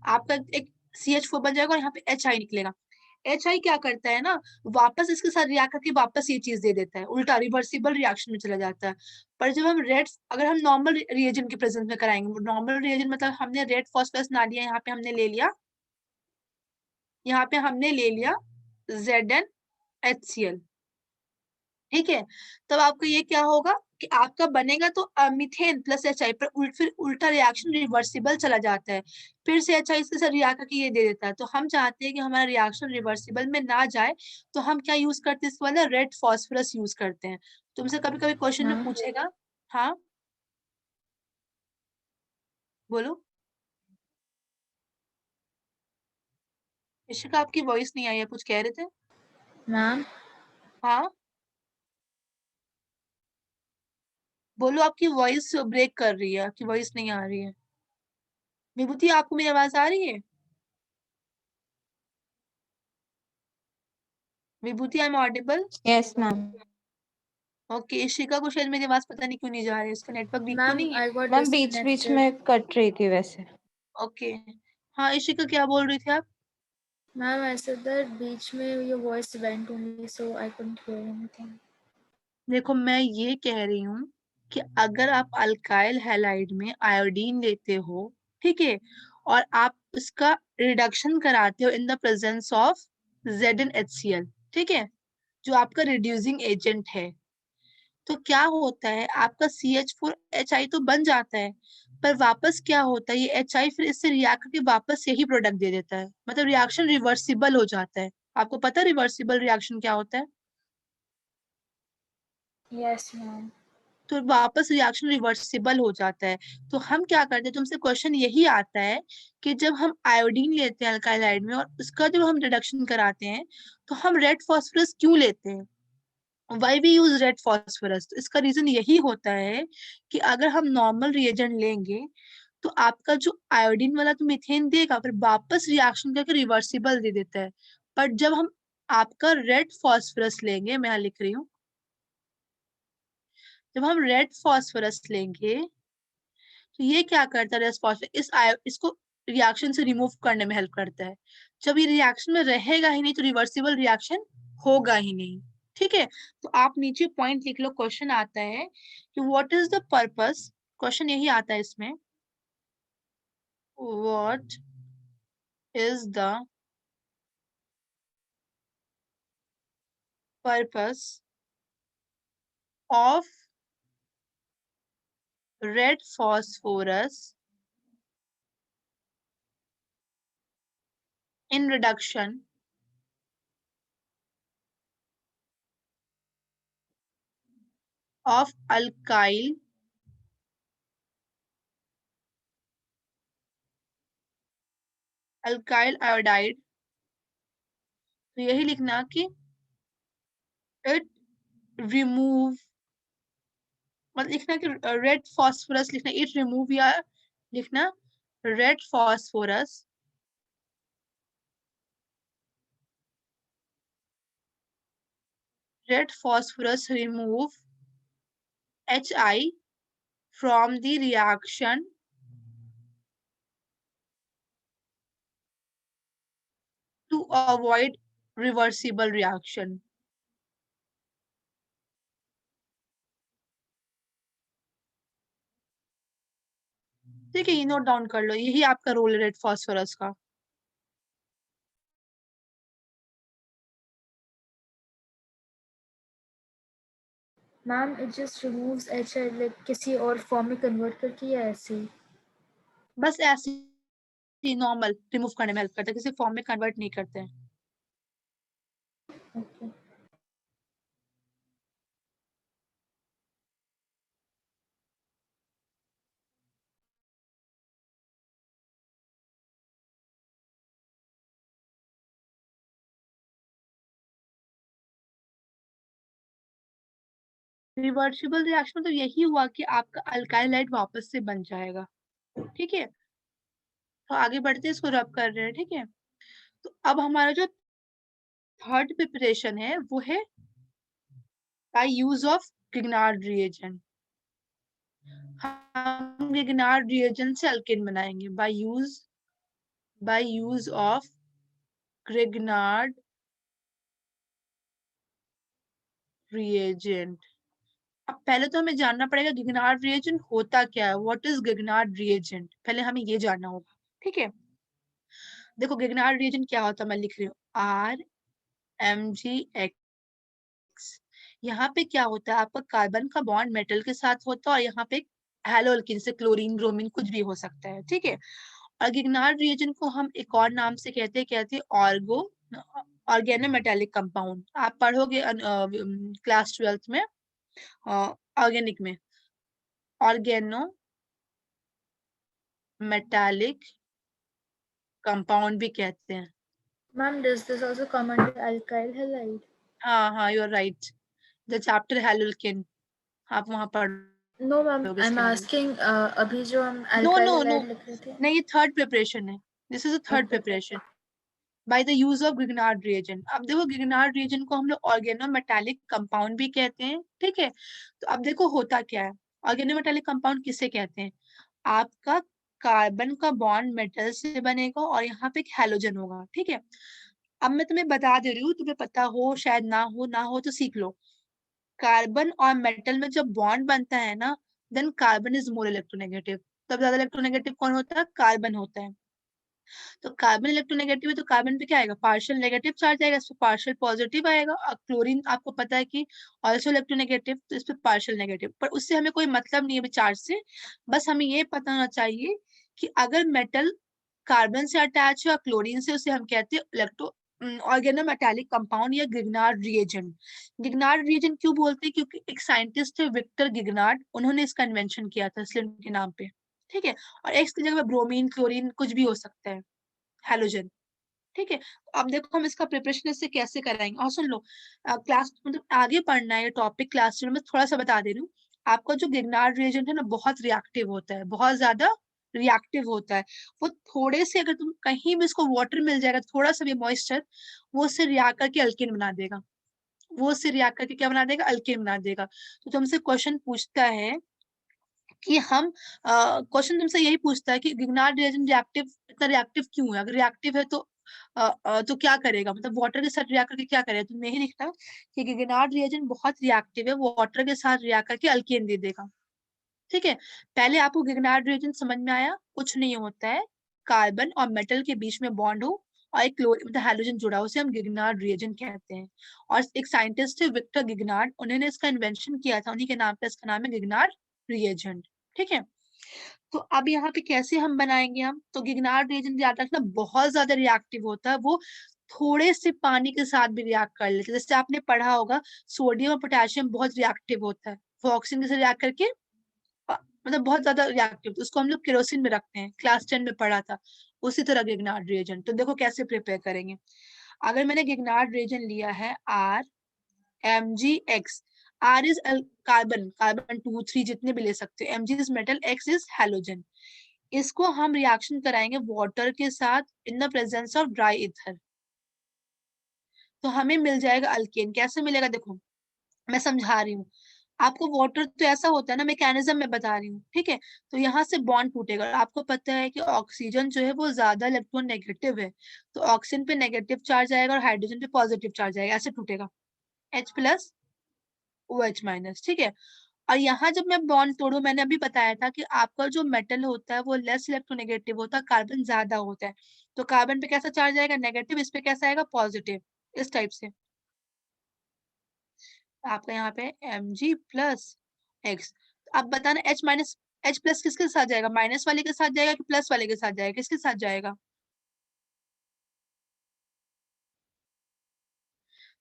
आपका एक CH4 बन जाएगा और यहाँ पे HI निकलेगा। HI क्या करता है ना, वापस इसके साथ रिएक्ट करके वापस ये चीज दे देता है, उल्टा रिवर्सिबल रिएक्शन में चला जाता है। पर जब हम अगर हम नॉर्मल रिएजेंट के प्रेजेंस में कराएंगे, नॉर्मल रिएजेंट मतलब हमने रेड फॉस्फोरस ना लिया, यहाँ पे हमने ले लिया, यहाँ पे हमने ले लिया ZnHCl। ठीक है, तब आपका ये क्या होगा कि आपका बनेगा तो मीथेन प्लस HI, पर फिर उल्टा रिएक्शन रिवर्सिबल चला जाता है, फिर से HI इसके साथ रिएक्ट करके ये दे देता है। तो हम चाहते हैं कि हमारा रिएक्शन रिवर्सिबल में ना जाए, तो हम क्या यूज करते हैं, इसके बाद रेड फॉस्फोरस यूज करते हैं। तुमसे कभी कभी क्वेश्चन में मैम पूछेगा। हाँ, बोलो। इशिका, आपकी वॉइस नहीं आई है, कुछ कह रहे थे? मैम हाँ, बोलो, आपकी वॉइस ब्रेक कर रही है, आपकी वॉइस नहीं आ रही है। विभूति, आपको मेरी आवाज आ रही है? Vibhuti, I am audible? Yes ma'am. Okay, Ishika को शायद मेरी आवाज पता नहीं क्यों नहीं जा रही है, उसका नेटवर्क वीक तो मैम नहीं है? I got ma'am beach beach disconnected. में कट रही थी वैसे। ओके, हाँ इशिका, क्या बोल रही थी आप? मैम आई सेड दैट बीच में your voice went only so I couldn't hear anything. देखो, मैं ये कह रही हूँ कि अगर आप अल्काइल हैलाइड में आयोडीन लेते हो, ठीक है, और आप इसका रिडक्शन कराते हो in the presence of ZnHCl, ठीक है, जो आपका रिड्यूसिंग एजेंट है, तो क्या होता है, आपका CH4HI तो बन जाता है, पर वापस क्या होता है, ये HI फिर इससे रिएक्ट करके वापस यही प्रोडक्ट दे देता है, मतलब रिएक्शन रिवर्सिबल हो जाता है। आपको पता है रिवर्सिबल रिएक्शन क्या होता है? Yes ma'am. तो वापस रिएक्शन रिवर्सिबल हो जाता है। तो हम क्या करते हैं, तुमसे क्वेश्चन यही आता है कि जब हम आयोडीन लेते हैं अल्काइल हाइड्राइड में और उसका जब हम रिडक्शन कराते हैं, तो हम रेड फॉस्फोरस क्यों लेते हैं, why we use red phosphorus? तो इसका रीजन यही होता है कि अगर हम नॉर्मल रिएजेंट लेंगे तो आपका जो आयोडीन वाला तो मीथेन देगा, फिर वापस रिएक्शन करके रिवर्सिबल दे देता है। पर जब हम आपका रेड फॉस्फोरस लेंगे, मैं यहाँ लिख रही हूँ, जब हम रेड फॉस्फोरस लेंगे तो ये क्या करता है, रेड फॉस्फोरस इसको रिएक्शन से रिमूव करने में हेल्प करता है। जब ये रिएक्शन में रहेगा ही नहीं तो रिवर्सिबल रिएक्शन होगा ही नहीं। ठीक है, तो आप नीचे पॉइंट लिख लो, क्वेश्चन आता है कि what is the purpose, question यही आता है इसमें, what is the purpose of red phosphorus in reduction of alkyl iodide, तो यही लिखना कि it remove, मतलब लिखना कि रेड फॉस्फोरस लिखना, इट रिमूव, या लिखना red phosphorus remove HI from the reaction to avoid reversible reaction. ठीक है, ये नोट डाउन कर लो, यही आपका रोल है रेड फॉस्फोरस का। Ma'am it just removes HI, like किसी और फॉर्म में कन्वर्ट करके या ऐसे ही? बस ऐसे ही नॉर्मल रिमूव करने में हेल्प करता है, किसी फॉर्म में कन्वर्ट नहीं करते हैं। ओके। रिवर्सिबल रिएक्शन तो यही हुआ कि आपका अल्काइल हाइड वापस से बन जाएगा। ठीक है, तो आगे बढ़ते इसको रब कर रहे हैं। ठीक है, तो अब हमारा जो थर्ड प्रिपरेशन है वो है by use of Grignard reagent. हम गिग्नार्ड रिएजेंट से अल्केन बनाएंगे by use of Grignard reagent. अब पहले तो हमें जानना पड़ेगा गिग्नार्ड रिएजेंट होता क्या है, व्हाट इज गिग्नार्ड रिएजेंट, पहले हमें ये जानना होगा। ठीक है, देखो गिग्नार्ड रिएजेंट क्या होता है, मैं लिख रही हूँ RMgX। यहाँ पे क्या होता है, आपका कार्बन का बॉन्ड मेटल के साथ होता है और यहाँ पे हैलो अल्कीन से क्लोरीन ब्रोमीन कुछ भी हो सकता है। ठीक है, और गिग्नार्ड रिएजेंट को हम एक और नाम से कहते हैं ऑर्गेनो मेटालिक कंपाउंड। आप पढ़ोगे क्लास 12th में ऑर्गेनिक में, ऑर्गेनो मेटालिक कंपाउंड भी कहते हैं। Ma'am does this also come under alkyl halide? हाँ, you are right, the chapter halo alkene आप वहां पढ़ नो मैम, लोगे आई एम इसके बारे में। आस्किंग अभी जो हम no alkyl no no, halide लिख रहे थे। नहीं, ये थर्ड प्रिपरेशन है, this is a third okay. Preparation by the use of Grignard reagent. अब देखो गिग्नार्ड रिएजेंट को हम लोग ऑर्गेनो मेटालिक कंपाउंड भी कहते हैं। ठीक है, तो अब देखो होता क्या है, ऑर्गेनो मेटालिक कंपाउंड किसे कहते हैं, आपका कार्बन का बॉन्ड मेटल से बनेगा और यहाँ पे एक हैलोजन होगा। ठीक है, अब मैं तुम्हें बता दे रही हूँ, तुम्हें पता हो शायद ना हो तो सीख लो। कार्बन और मेटल में जब बॉन्ड बनता है ना, then carbon is more electronegative. तब ज्यादा इलेक्ट्रोनेगेटिव कौन होता है, कार्बन होता है। तो कार्बन इलेक्ट्रोनेगेटिव है तो कार्बन पे क्या आएगा, पार्शियल नेगेटिव चार्ज आएगा, इस पे पार्शियल पॉजिटिव आएगा। और क्लोरीन आपको पता है कि ऑल्सो इलेक्ट्रोनेगेटिव, तो इस पे पार्शियल नेगेटिव। पर उससे हमें कोई मतलब नहीं है चार्ज से, बस हमें ये पता होना चाहिए कि अगर मेटल कार्बन से अटैच है और क्लोरीन से, उसे हम कहते हैं इलेक्ट्रो ऑर्गेनोमेटालिक कंपाउंड या गिग्नार्ड रिएजेंट। गिग्नार्ड रिएजेंट क्यों बोलते हैं, क्योंकि एक साइंटिस्ट थे विक्टर गिग्नार्ड, उन्होंने इसका इन्वेंशन किया था, इसलिए उनके नाम पे। ठीक है, और एक्स की जगह ब्रोमीन क्लोरीन कुछ भी हो सकता है, हैलोजन। ठीक है, अब देखो हम इसका प्रिपरेशन इससे कैसे कराएंगे। और सुन लो, क्लास मतलब आगे पढ़ना है ये टॉपिक, क्लास में थोड़ा सा बता दे रही हूँ। आपका जो गिग्नार्ड रिएजेंट है ना, बहुत रिएक्टिव होता है, बहुत ज्यादा रिएक्टिव होता है। वो थोड़े से, अगर तुम कहीं भी इसको वाटर मिल जाएगा, थोड़ा सा भी मॉइस्चर, वो उससे रिएक्ट करके अल्केन बना देगा। वो उससे रिएक्ट करके क्या बना देगा, अल्केन बना देगा। तो तुमसे क्वेश्चन पूछता है कि हम क्वेश्चन तुमसे यही पूछता है कि गिग्नार्ड रिएजेंट रिएक्टिव, इतना रिएक्टिव क्यों है, अगर रिएक्टिव है तो तो क्या करेगा, मतलब वाटर के साथ रिएक्ट करके क्या करेगा। तुमने यही लिखना कि गिग्नार्ड रिएजेंट बहुत रिएक्टिव है, वो वाटर के साथ रिएक्ट करके अल्केन दे देगा। ठीक है, पहले आपको गिग्नार्ड रिएजेंट समझ में आया, कुछ नहीं होता है, कार्बन और मेटल के बीच में बॉन्ड हो और एक क्लोरीन मतलब हैलोजन जुड़ा हो, उसे हम गिग्नार्ड रिएजेंट कहते हैं। और एक साइंटिस्ट थे विक्टर गिग्नार्ड, उन्होंने इसका इन्वेंशन किया था, उन्हीं के नाम पे इसका नाम है गिग्नार्ड रिएजेंट। ठीक है, तो अब यहाँ पे कैसे हम बनाएंगे, हम तो गिग्नार्ड रिएजेंट याद रखना बहुत ज्यादा रिएक्टिव होता है, वो थोड़े से पानी के साथ भी रिएक्ट कर लेते हैं। जैसे आपने पढ़ा होगा सोडियम और पोटेशियम बहुत रिएक्टिव होता है, वो ऑक्सीजन के साथ रिएक्ट करके मतलब बहुत ज्यादा रिएक्टिव, तो उसको हम लोग केरोसिन में रखते हैं, क्लास 10 में पढ़ा था उसी तरह गिगनार्ड रिएजेंट। तो देखो कैसे प्रिपेयर करेंगे। अगर मैंने गिगनार्ड रिएजेंट लिया है RMgX, R is carbon, carbon 2 3 जितने भी ले सकते हो, Mg is metal, X is halogen. इसको हम रिएक्शन कराएंगे वाटर के साथ इन the presence of dry ether, तो हमें मिल जाएगा अल्केन। कैसे मिलेगा देखो मैं समझा रही हूँ आपको। वाटर तो ऐसा होता है ना, मैकेनिज्म में बता रही हूँ, ठीक है। तो यहाँ से बॉन्ड टूटेगा, आपको पता है कि ऑक्सीजन जो है वो ज्यादा इलेक्ट्रॉन नेगेटिव है, तो ऑक्सीजन पे नेगेटिव चार्ज आएगा और हाइड्रोजन पे पॉजिटिव चार्ज आएगा, ऐसे टूटेगा H+ OH-, ठीक है। और यहाँ जब मैं बॉन्ड तोड़ू, मैंने अभी बताया था कि आपका जो मेटल होता है वो लेस इलेक्ट्रोनेगेटिव होता है, कार्बन ज्यादा होता है, तो कार्बन पे कैसा चार्ज आएगा, नेगेटिव, इस पे कैसा आएगा, पॉजिटिव, इस टाइप से। आपका यहाँ पे Mg+X। अब बताना H+ किसके साथ जाएगा, माइनस वाले के साथ जाएगा कि प्लस वाले के साथ जाएगा, किसके साथ जाएगा,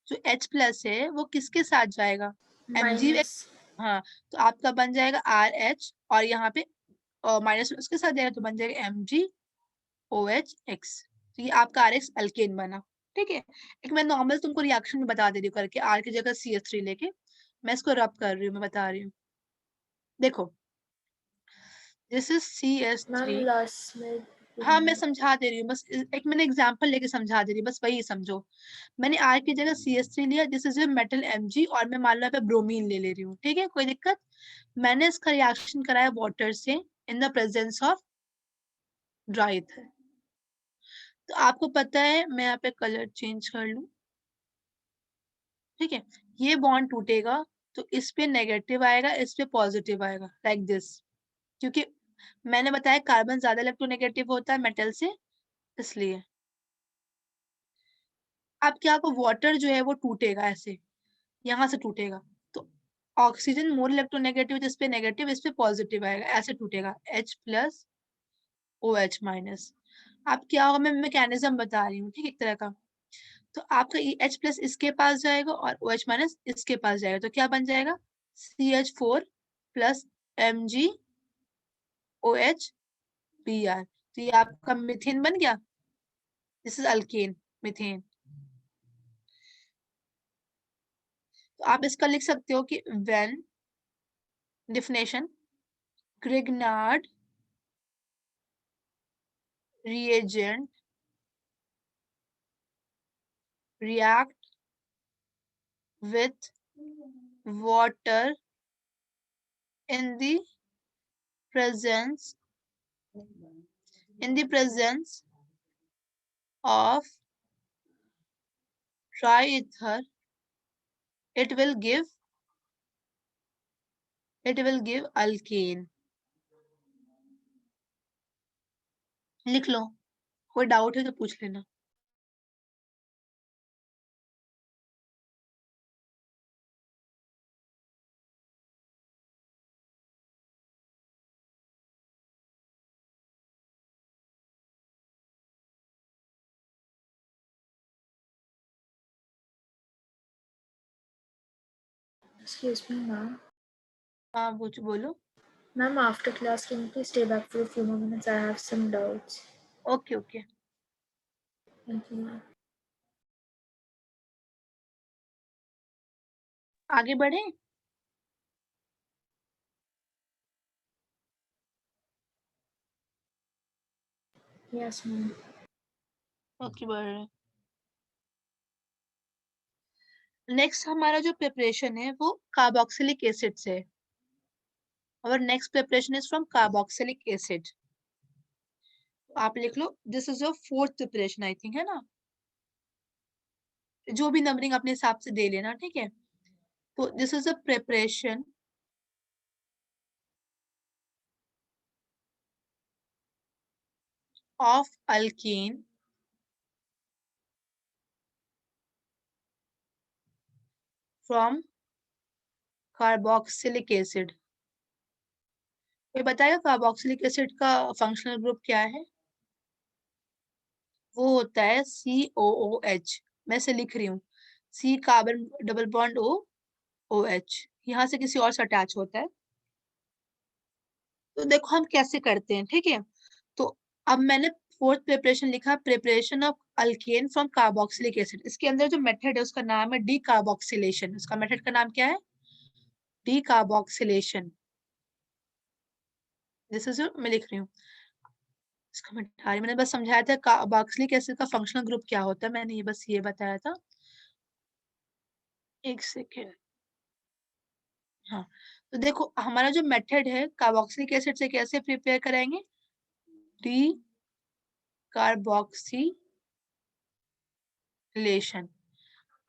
जो H+ है वो किसके साथ जाएगा, Mg। माइनस। हाँ, तो आपका बन जाएगा RH, और यहाँ पे माइनस उसके साथ जाएगा तो बन जाएगा MgOH-X। तो ये आपका RX अल्केन बना, ठीक है। एक मैं नॉर्मल तुमको रिएक्शन में बता दे रही हूँ करके, R की जगह CH3 लेके मैं इसको रब कर रही हूँ, मैं बता रही हूँ। देखो this is ma'am CH3। Last में। हाँ मैं समझा दे रही हूँ, बस एक मैंने एग्जांपल लेके समझा दे रही हूँ, बस वही समझो। मैंने R की जगह CH3 लिया, दिस इज मेटल Mg, और मैं मान लो यहाँ पे ब्रोमीन ले रही हूँ, ठीक है, कोई दिक्कत। मैंने इसका रिएक्शन कराया वाटर से इन the presence of dry ether. तो आपको पता है, मैं यहाँ पे कलर चेंज कर लूं, ठीक है। ये बॉन्ड टूटेगा तो इस पे नेगेटिव आएगा, इस पे पॉजिटिव आएगा, लाइक दिस, क्योंकि मैंने बताया कार्बन ज्यादा इलेक्ट्रोनेगेटिव होता है मेटल से, इसलिए। अब क्या को वाटर जो है वो टूटेगा ऐसे, यहाँ से टूटेगा, तो ऑक्सीजन मोर इलेक्ट्रोनेगेटिव, जिस पे नेगेटिव इस पे पॉजिटिव आएगा, ऐसे टूटेगा H+ OH-। अब क्या होगा, मैं मैकेनिज्म बता रही हूँ, ठीक है, एक तरह का। तो आपका H+ इसके पास जाएगा और OH- इसके पास जाएगा, तो क्या बन जाएगा, CH4+ MgOH-Br। तो ये आपका मीथेन बन गया, दिस इज अल्केन, मीथेन। तो आप इसका लिख सकते हो कि when definition Grignard reagent react with water in the presence of dry ether, it will give alkane। लिख लो, कोई डाउट है तो पूछ लेना। Excuse me, ma'am. हाँ बोलो। Ma'am, after class, can you please stay back for a few more minutes? I have some doubts. Okay okay, Thank you, ma'am. आगे बढ़े। Yes, ma'am. ओके बढ़ रहे। नेक्स्ट हमारा जो प्रिपरेशन है वो कार्बोक्सिलिक एसिड से है, और next preparation is from carboxylic acid. आप लिख लो, this is your fourth preparation I think, है ना, जो भी नंबरिंग अपने हिसाब से दे लेना, ठीक है। तो this is a preparation of alkene from carboxylic acid। कोई बताएगा कार्बोक्सिलिक एसिड का फंक्शनल ग्रुप क्या है। वो होता है COOH। मैं से लिख रही हूँ, C carbon double bond O OH, यहाँ से किसी और से अटैच होता है। तो देखो हम कैसे करते हैं, ठीक है। तो अब मैंने फोर्थ प्रिपरेशन लिखा, preparation of alkane from carboxylic acid. इसके अंदर जो मेथड है उसका नाम है डी कार्बोक्सिलेशन। उसका मेथड का नाम क्या है? D carboxylation. दिस इज मैं लिख रही हूँ इसका मिटा रही, मैंने बस समझाया था कार्बोक्सिलिक एसिड का फंक्शनल ग्रुप क्या होता है, मैंने ये बस ये बताया था। एक सेकेंड। हाँ, तो देखो हमारा जो मेथड है कार्बोक्सिलिक एसिड से कैसे प्रिपेयर कराएंगे, डी कार्बोक्सिलेशन।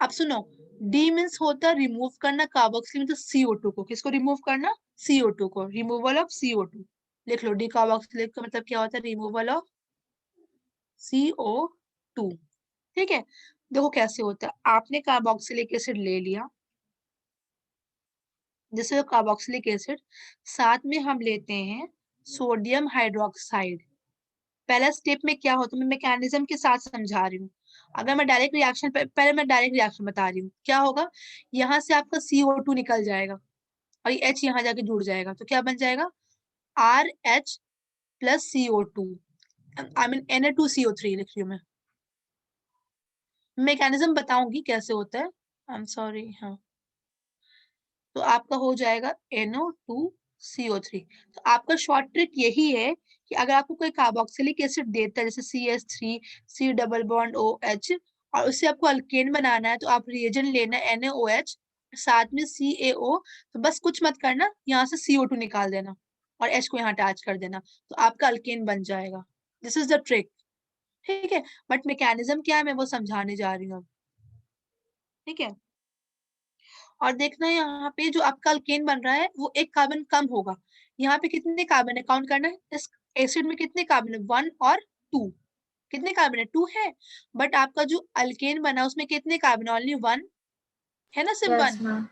अब सुनो, डी मीन्स होता है रिमूव करना, कार्बोक्सिल मीन्स CO2 को। किसको रिमूव करना? CO2 को, रिमूवल ऑफ CO2। लिख लो, डी कार्बोक्सिलेट का मतलब क्या होता है? Removal of CO2। ठीक है, देखो कैसे होता है। आपने कार्बोक्सिलिक एसिड ले लिया, जैसे कार्बोक्सिलिक एसिड, साथ में हम लेते हैं सोडियम हाइड्रोक्साइड। पहला स्टेप में क्या होता है, मैं मैकेनिज्म के साथ समझा रही हूँ। अगर मैं डायरेक्ट रिएक्शन, पहले मैं डायरेक्ट रिएक्शन बता रही हूँ, क्या होगा, यहाँ से आपका CO2 निकल जाएगा और ये H यहाँ जाके जुड़ जाएगा, तो क्या बन जाएगा? RH plus CO2, I mean Na2CO3 लिख रही हूँ मैं। मैकेनिज्म बताऊंगी कैसे होता है, आई एम सॉरी। हाँ, तो आपका हो जाएगा NO2CO3। तो आपका शॉर्ट ट्रिक यही है कि अगर आपको कोई कार्बोक्सिलिक एसिड देता है, जैसे CH3 C double bond OH, और उससे आपको अल्केन बनाना है, तो आप रिएजेंट लेना NaOH साथ में CaO। तो बस कुछ मत करना, यहाँ से CO2 निकाल देना और H को यहाँ अटैच कर देना, तो आपका अल्केन बन जाएगा। दिस इज द ट्रिक, ठीक है। बट मैकेनिज्म क्या है मैं वो समझाने जा रही हूँ, ठीक है। और देखना यहाँ पे जो आपका अल्केन बन रहा है वो एक कार्बन कम होगा। यहाँ पे कितने कार्बन है काउंट करना है, इस एसिड में कितने कार्बन है, 1 और 2। कितने कार्बन है, 2 है। बट आपका जो अल्केन बना उसमें कितने कार्बन, ओनली 1 है ना, सिर्फ 1।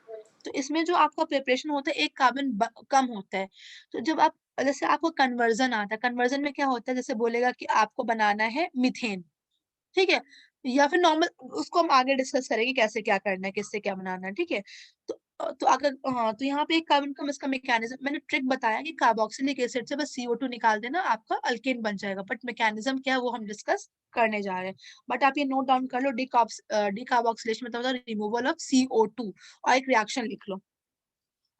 तो इसमें जो आपका प्रिपरेशन होता है एक कार्बन कम होता है। तो जब आप, जैसे आपको कन्वर्जन आता है, कन्वर्जन में क्या होता है, जैसे बोलेगा कि आपको बनाना है मीथेन, ठीक है, या फिर नॉर्मल, उसको हम आगे डिस्कस करेंगे कैसे क्या करना है, किससे क्या बनाना है, ठीक है। तो अगर हाँ, तो यहाँ पे एक कार्बन का इसका मैकेनिज्म मैंने ट्रिक बताया कि कार्बोक्सिलिक एसिड से बस CO2 निकाल देना, आपका अल्केन बन जाएगा। बट मैकेनिज्म क्या है वो हम डिस्कस करने जा रहे हैं। बट आप ये नोट डाउन कर लो, डिकार्बोक्सिलेशन मतलब होता है रिमूवल ऑफ CO2, और एक रिएक्शन लिख लो,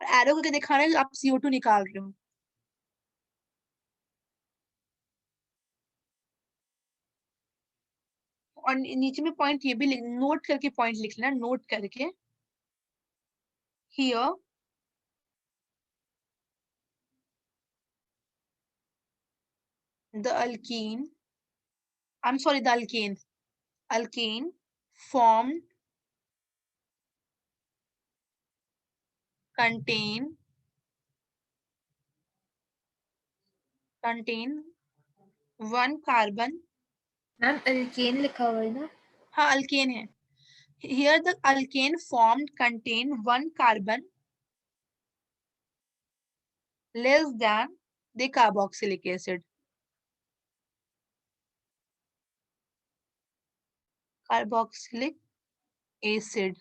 एरो करके दिखाना है आप CO2 निकाल रहे हो। और नीचे में पॉइंट ये भी नोट करके पॉइंट लिख लेना, नोट करके, here the alkene, I'm sorry, the alkane formed contain one carbon। Ma'am alkane लिखा हुआ है ना? हाँ अल्केन है। Here the alkane formed contain one carbon less than the carboxylic acid। Carboxylic acid।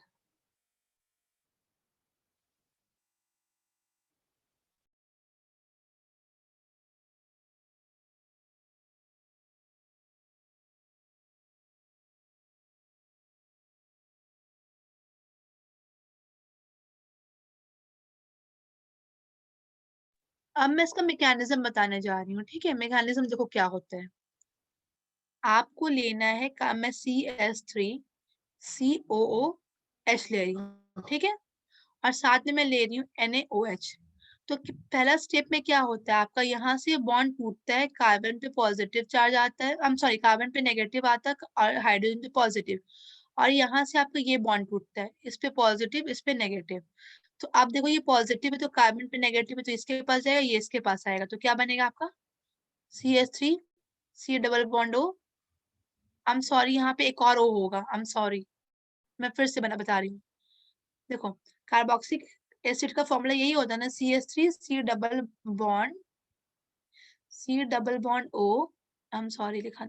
अब मैं इसका मैकेनिज्म बताने जा रही हूँ, ठीक है। मैकेनिज्म देखो क्या होता है, आपको लेना है का मैं CH3COOH ले रही हूँ, ठीक है, और साथ में मैं ले रही हूँ NaOH। तो पहला स्टेप में क्या होता है, आपका यहाँ से बॉन्ड टूटता है, कार्बन पे पॉजिटिव चार्ज आता है, आई एम सॉरी, कार्बन पे नेगेटिव आता है और हाइड्रोजन पे पॉजिटिव, और यहाँ से आपका ये बॉन्ड टूटता है, इस पे पॉजिटिव इस पे नेगेटिव। तो आप देखो ये पॉजिटिव है तो कार्बन पे नेगेटिव है, तो इसके पास जाएगा, ये इसके पास आएगा, तो क्या बनेगा आपका CH3 C double bond O। I am sorry, यहाँ पे एक और O होगा, आई एम सॉरी, मैं फिर से बता रही हूँ। देखो कार्बोक्सिलिक एसिड का फॉर्मूला यही होता है ना, CH3 C double bond O, I am sorry लिखा,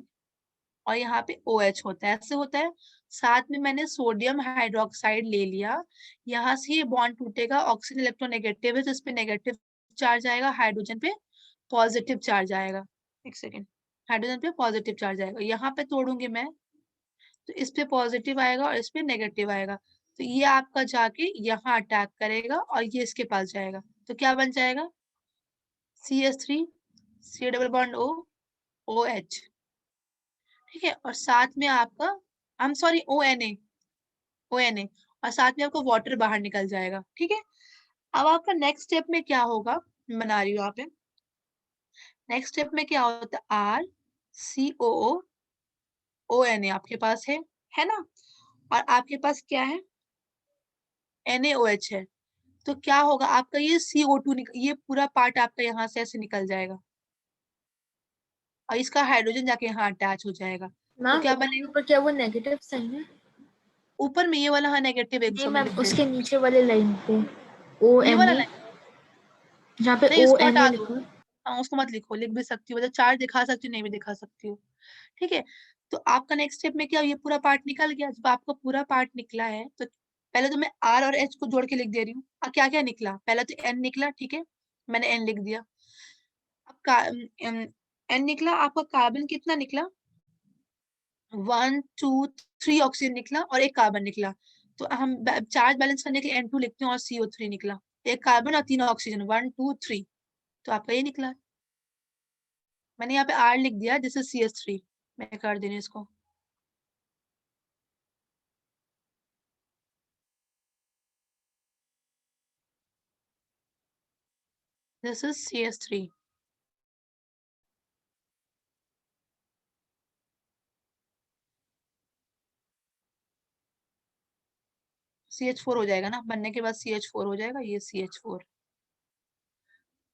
और यहाँ पे OH होता है, ऐसे होता है। साथ में मैंने सोडियम हाइड्रोक्साइड ले लिया, यहाँ से ये बॉन्ड टूटेगा, ऑक्सीजन इलेक्ट्रोनेगेटिव है तो इस पे नेगेटिव चार्ज आएगा, हाइड्रोजन पे पॉजिटिव चार्ज आएगा। एक सेकेंड, हाइड्रोजन पे पॉजिटिव चार्ज आएगा, यहाँ पे तोड़ूंगी मैं तो इस पे पॉजिटिव आएगा और इस पे नेगेटिव आएगा, तो ये आपका जाके यहाँ अटैक करेगा और ये इसके पास जाएगा, तो क्या बन जाएगा CH3 C double bond O OH, ठीक है, और साथ में आपका आई एम सॉरी ONA और साथ में आपका वाटर बाहर निकल जाएगा, ठीक है। अब आपका नेक्स्ट स्टेप में क्या होगा, मैं बना रही हूँ यहाँ पे, नेक्स्ट स्टेप में क्या होता है RCOO आपके पास है ना, और आपके पास क्या है NaOH है, तो क्या होगा आपका ये CO2 ये पूरा पार्ट आपका यहाँ से ऐसे निकल जाएगा और इसका हाइड्रोजन जाके यहाँ अटैच हो जाएगा, तो मैम क्या बनेगा ऊपर क्या वो नेगेटिव साइन है? ऊपर में ये वाला, हाँ नेगेटिव एक नहीं सौ में मैम, लिख दे रही उसके नीचे वाले लाइन पे हूँ, ये वाला ONA, लाइन, जहाँ पे नहीं उसको हटा ONA दो, लिखा है। हाँ उसको मत लिखो, लिख भी सकती हो, मतलब चार्ज दिखा सकती हो नहीं भी दिखा सकती हो, ठीक है। तो आपका नेक्स्ट स्टेप में क्या, ये पूरा पार्ट निकल गया, जब आपका पूरा पार्ट निकला है तो पहले तो मैं R और H को जोड़ के लिख दे रही हूँ, क्या क्या निकला, पहले तो N निकला, ठीक है, मैंने N लिख दिया। अब N निकला, आपका कार्बन कितना निकला 1 2 3 ऑक्सीजन निकला और एक कार्बन निकला, तो हम चार्ज बैलेंस करने के लिए N2 लिखते हैं और CO3 निकला, एक कार्बन और 3 ऑक्सीजन 1 2 3, तो आपका ये निकला। मैंने यहाँ पे R लिख दिया, दिस इज CH3, मैं कर देनी इसको, दिस इज CH3, CH4 हो जाएगा ना, बनने के बाद CH4 हो जाएगा, ये CH4।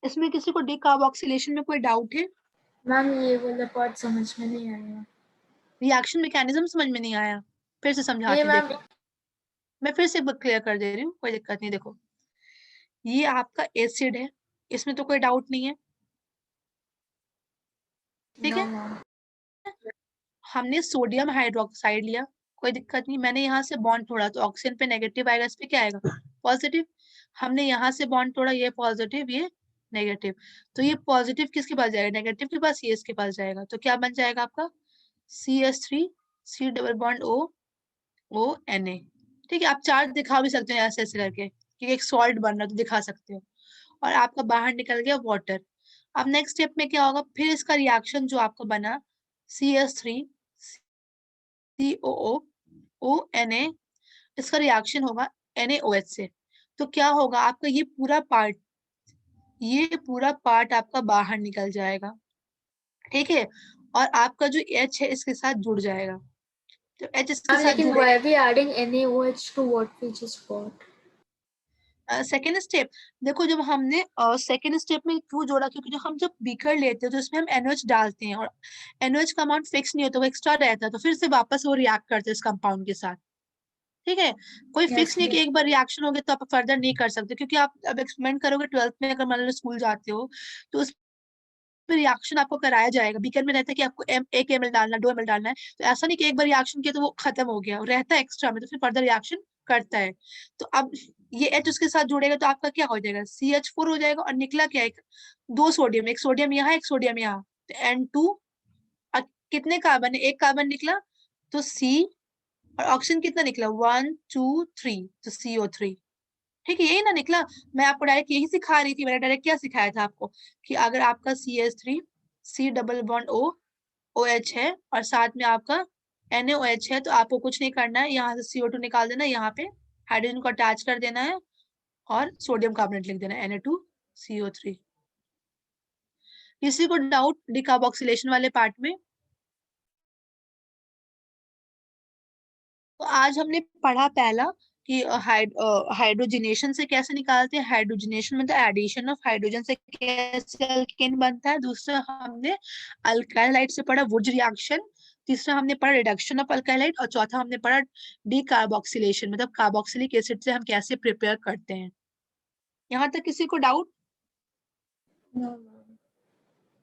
इसमें किसी को डिकार्बोक्सिलेशन में कोई डाउट है, मैम ये वाला पार्ट समझ में नहीं आया। रिएक्शन मैकेनिज्म समझ में नहीं आया, फिर से नहीं समझाती हूँ, मैम, देखो मैं फिर से क्लियर कर दे रही हूँ, कोई दिक्कत नहीं। देखो ये आपका एसिड है, इसमें तो कोई डाउट नहीं है, ठीक नो है। मैम। हमने सोडियम हाइड्रोक्साइड लिया, कोई दिक्कत नहीं, मैंने यहाँ से बॉन्ड तोड़ा तो ऑक्सीजन पे नेगेटिव आएगा, इस पे क्या आएगा पॉजिटिव, हमने यहाँ से बॉन्ड तोड़ा, ये पॉजिटिव ये नेगेटिव, तो ये पॉजिटिव किसके पास जाएगा, नेगेटिव के पास, ये इसके पास जाएगा, तो क्या बन जाएगा आपका CH3 C double bond ONA, ठीक है। आप चार्ट दिखा भी सकते हो ऐसे ऐसे करके, कि एक सॉल्ट बन रहा है तो दिखा सकते हो, और आपका बाहर निकल गया वाटर। अब नेक्स्ट स्टेप में क्या होगा, फिर इसका रिएक्शन जो आपका बना CH3 COO इसका रिएक्शन होगा NaOH से, तो क्या होगा आपका ये पूरा पार्ट आपका बाहर निकल जाएगा, ठीक है, और आपका जो H है इसके साथ जुड़ जाएगा, तो H इसके मैम साथ लेकिन जुड़े, why are we adding NaOH to what we just got? Second step, देखो जब हमने सेकेंड स्टेप में क्यों जोड़ा, क्योंकि जो हम जब बीकर लेते हैं तो इसमें हम NaOH डालते हैं और NaOH का अमाउंट फिक्स नहीं होता, वो एक्स्ट्रा रहता है, तो फिर से वापस वो रिएक्ट करते हैं इस कंपाउंड के साथ, ठीक है। कोई Yes फिक्स नहीं है कि मैम। एक बार रिएक्शन हो गया तो आप फर्दर नहीं कर सकते, क्योंकि आप अब एक्सपेरिमेंट करोगे 12th में, अगर मान लो स्कूल जाते हो तो उस रिएक्शन आपको कराया जाएगा, बीकर में रहता है कि आपको 1 ml डालना 2 ml डालना है, तो ऐसा नहीं कि एक बार रिएक्शन किया तो वो खत्म हो गया, वो रहता है एक्स्ट्रा में, तो फिर फर्दर रिएक्शन करता है। तो अब ये H उसके साथ जुड़ेगा तो आपका क्या हो जाएगा CH4 हो जाएगा, और निकला क्या, दो सोडियम, एक सोडियम यहाँ एक सोडियम यहाँ, तो N2, कितने कार्बन है, एक कार्बन निकला तो C, और ऑक्सीजन कितना निकला 1 2 3, तो CO3, ठीक है, यही ना निकला। मैं आपको डायरेक्ट यही सिखा रही थी, मैंने डायरेक्ट क्या सिखाया था आपको, कि अगर आपका CH3 C double bond OH है और साथ में आपका NaOH है, तो आपको कुछ नहीं करना है, यहाँ से CO2 निकाल देना, यहाँ पे हाइड्रोजन को अटैच कर देना है और सोडियम कार्बोनेट लिख देना है Na2CO3। किसी को डाउट डिकार्बोक्सिलेशन वाले पार्ट में? तो आज हमने पढ़ा पहला कि हाइड्रोजनेशन से कैसे निकालते हैं, हाइड्रोजनेशन मतलब एडिशन ऑफ हाइड्रोजन से कैसे अल्केन बनता है, दूसरा हमने अल्काइलाइट से पढ़ा वुड रिएक्शन, तीसरा हमने पढ़ा रिडक्शन ऑफ अल्काइलाइट, और चौथा हमने पढ़ा डीकार्बोक्सिलेशन मतलब कार्बोक्सिलिक एसिड से हम कैसे प्रिपेयर करते हैं। यहाँ तक किसी को डाउट? No ma'am.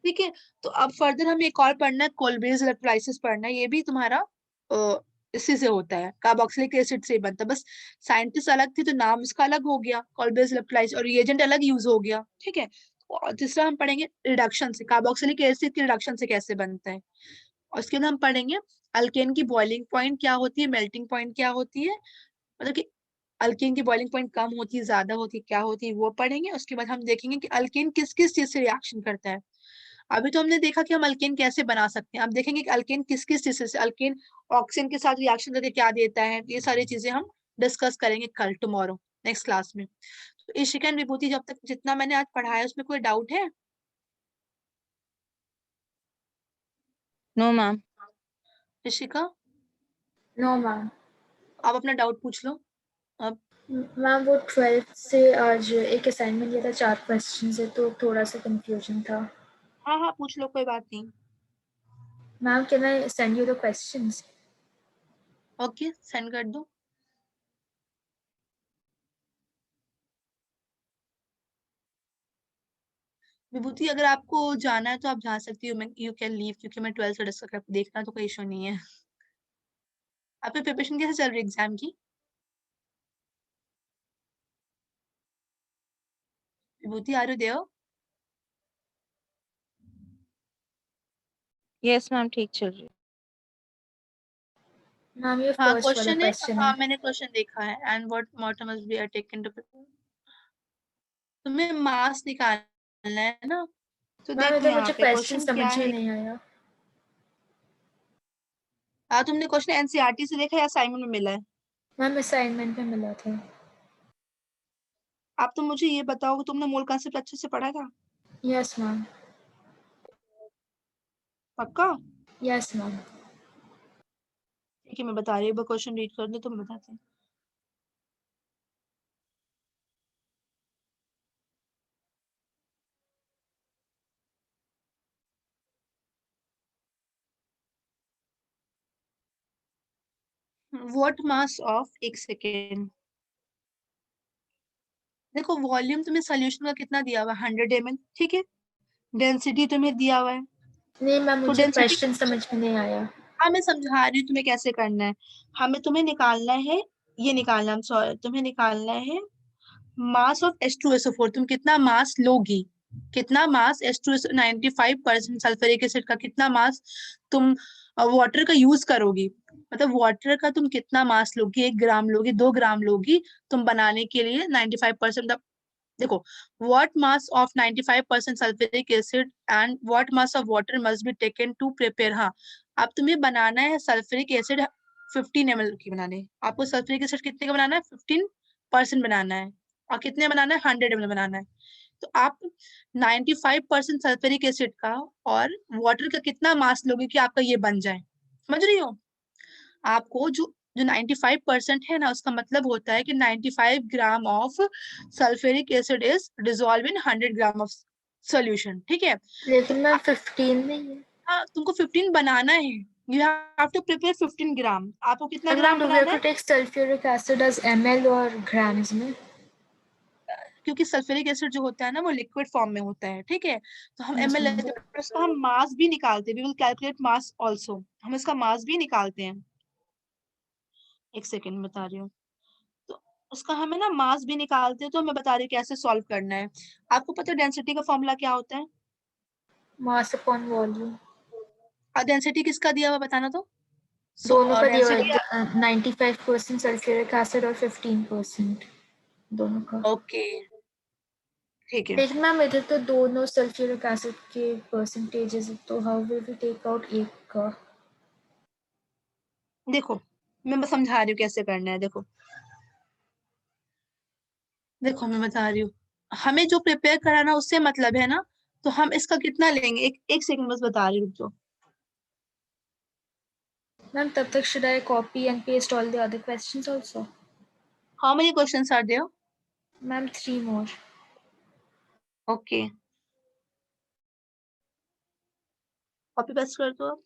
ठीक है, तो अब फर्दर हमें एक और पढ़ना है, कोलब्रेज इलेक्ट्रोलाइसिस पढ़ना है, ये भी तुम्हारा इसी से होता है, कार्बोक्सिलिक एसिड से ही बनता है, बस साइंटिस्ट अलग थे तो नाम उसका अलग हो गया, कॉल्बेज इलेक्ट्रोलाइट, और रिएजेंट अलग यूज हो गया, ठीक है। और तीसरा हम पढ़ेंगे रिडक्शन से, कार्बोक्सिलिक एसिड की रिडक्शन से कैसे बनता है। और उसके बाद हम पढ़ेंगे अल्केन की बॉइलिंग पॉइंट क्या होती है, मेल्टिंग पॉइंट क्या होती है, मतलब कि अल्केन की बॉइलिंग पॉइंट कम होती है, ज्यादा होती है, क्या होती है, वो पढ़ेंगे। उसके बाद हम देखेंगे कि अल्केन किस किस चीज से रिएक्शन करता है। अभी तो हमने देखा कि हम अल्केन कैसे बना सकते हैं, अब देखेंगे कि अल्केन किस किस चीज से, अल्केन ऑक्सीजन के साथ रिएक्शन करके क्या देता है, ये सारी चीजें हम डिस्कस करेंगे कल टुमारो नेक्स्ट क्लास में। तो इशिका एंड विभूति, जब तक जितना मैंने आज पढ़ाया उसमें कोई डाउट है? No ma'am. Ishika, no ma'am. आप अपना डाउट पूछ लो अब। मैम वो 12th से आज एक असाइनमेंट दिया था, 4 क्वेश्चन से, तो थोड़ा सा कंफ्यूजन था। हाँ हाँ पूछ लो, कोई बात नहीं। Ma'am can I send you the questions? Okay, send कर दो। विभूति, अगर आपको जाना है तो आप जा सकती हो, मैं यू कैन लीव, क्योंकि मैं 12th से डिस्कस देखना तो कोई इशू नहीं है। आपकी प्रिपरेशन कैसे चल रही है एग्जाम की? विभूति, आ रहे हो? यस मैम, ठीक चल रही है। मैम ये हाँ फर्स्ट वाला क्वेश्चन है, क्वेश्चन हाँ है। मैंने क्वेश्चन देखा है, and what motor must be taken to, तुम्हें मास निकालना है ना, तो मैम देखो इधर यहाँ मुझे पे क्वेश्चन क्वेश्चन क्या समझ में है। नहीं आया। तुमने क्वेश्चन एनसीईआरटी से देखा या असाइनमेंट में मिला है? मैम असाइनमेंट में मिला था। आप तो मुझे ये बताओ कि तुमने मोल कॉन्सेप्ट अच्छे से पढ़ा था? Yes ma'am. पक्का? Yes ma'am. ठीक है, मैं बता रही हूँ, क्वेश्चन रीड कर दो तो मैं बताती हूँ। व्हाट मास ऑफ, एक सेकेंड, देखो वॉल्यूम तुम्हें सोल्यूशन का कितना दिया हुआ है, 100 ml, ठीक है। डेंसिटी तुम्हें दिया हुआ है, नहीं मैम तो मुझे डेंसिटी, क्वेश्चन समझ में नहीं आया। हाँ मैं समझा रही हूँ तुम्हें कैसे करना है। तुम्हें निकालना है, ये निकालना, I'm sorry, तुम्हें निकालना है मास ऑफ H2SO4, तुम कितना मास लोगी, कितना मास H2SO 95% सल्फ्यूरिक एसिड का कितना मास तुम वाटर का यूज करोगी, मतलब वाटर का तुम कितना मास लोगी, 1 ग्राम लोगी, 2 ग्राम लोगी तुम बनाने के लिए 95%। देखो, what mass of 95% sulfuric acid and what mass of water must be taken to prepare, हाँ। अब तुम्हें बनाना है सल्फ्यूरिक एसिड 15 ml की बनाने हैं। आपको सल्फ्यूरिक एसिड कितने का बनाना है, 15% बनाना है, और कितने बनाना है, 100 ml बनाना है। तो आप 95% सल्फ्यूरिक एसिड का और वाटर का कितना मास लोगे कि आपका ये बन जाए, समझ रही हो? आपको जो जो 95% है ना, उसका मतलब होता है कि 95 gram of sulphuric acid is dissolve in 100 gram of solution, ठीक है। तो लेकिन मैम 15 नहीं है। हाँ, तुमको 15 बनाना है, यू हैव टू प्रिपेयर 15 ग्राम, आपको कितना And ma'am, gram do we have banana to है? take sulfuric acid as ml or grams में? क्योंकि सल्फ्यूरिक एसिड जो होता है ना वो लिक्विड फॉर्म में होता है, ठीक है। तो हम Yes एमएल ma'am. लेते हैं, और उसका हम मास भी निकालते हैं, we will calculate mass also, हम इसका मास भी निकालते हैं। एक सेकेंड बता रही हूँ। तो उसका हमें ना मास भी निकालते हैं, तो मैं बता रही हूँ कैसे सॉल्व करना है। आपको पता है डेंसिटी का फॉर्मूला क्या होता है? Mass upon volume. डेंसिटी किसका दिया हुआ बताना तो। दोनों का दिया हुआ डेंसिटी, है, 95% सल्फ्यूरिक एसिड और 15% दोनों का। ओके ठीक है। लेकिन मैम इधर तो दोनों सल्फ्यूरिक एसिड के परसेंटेजेस, तो how will we take out एक का? देखो, मैं बस समझा रही हूँ कैसे करना है, देखो देखो मैं बता रही हूँ, हमें जो प्रिपेयर कराना उससे मतलब है ना, तो हम इसका कितना लेंगे, एक एक सेकंड बस बता रही हूँ, रुक जाओ। मैम तब तक should I copy and paste all the other questions also? How many questions are there? Ma'am 3 more. Okay, copy paste कर दो अब।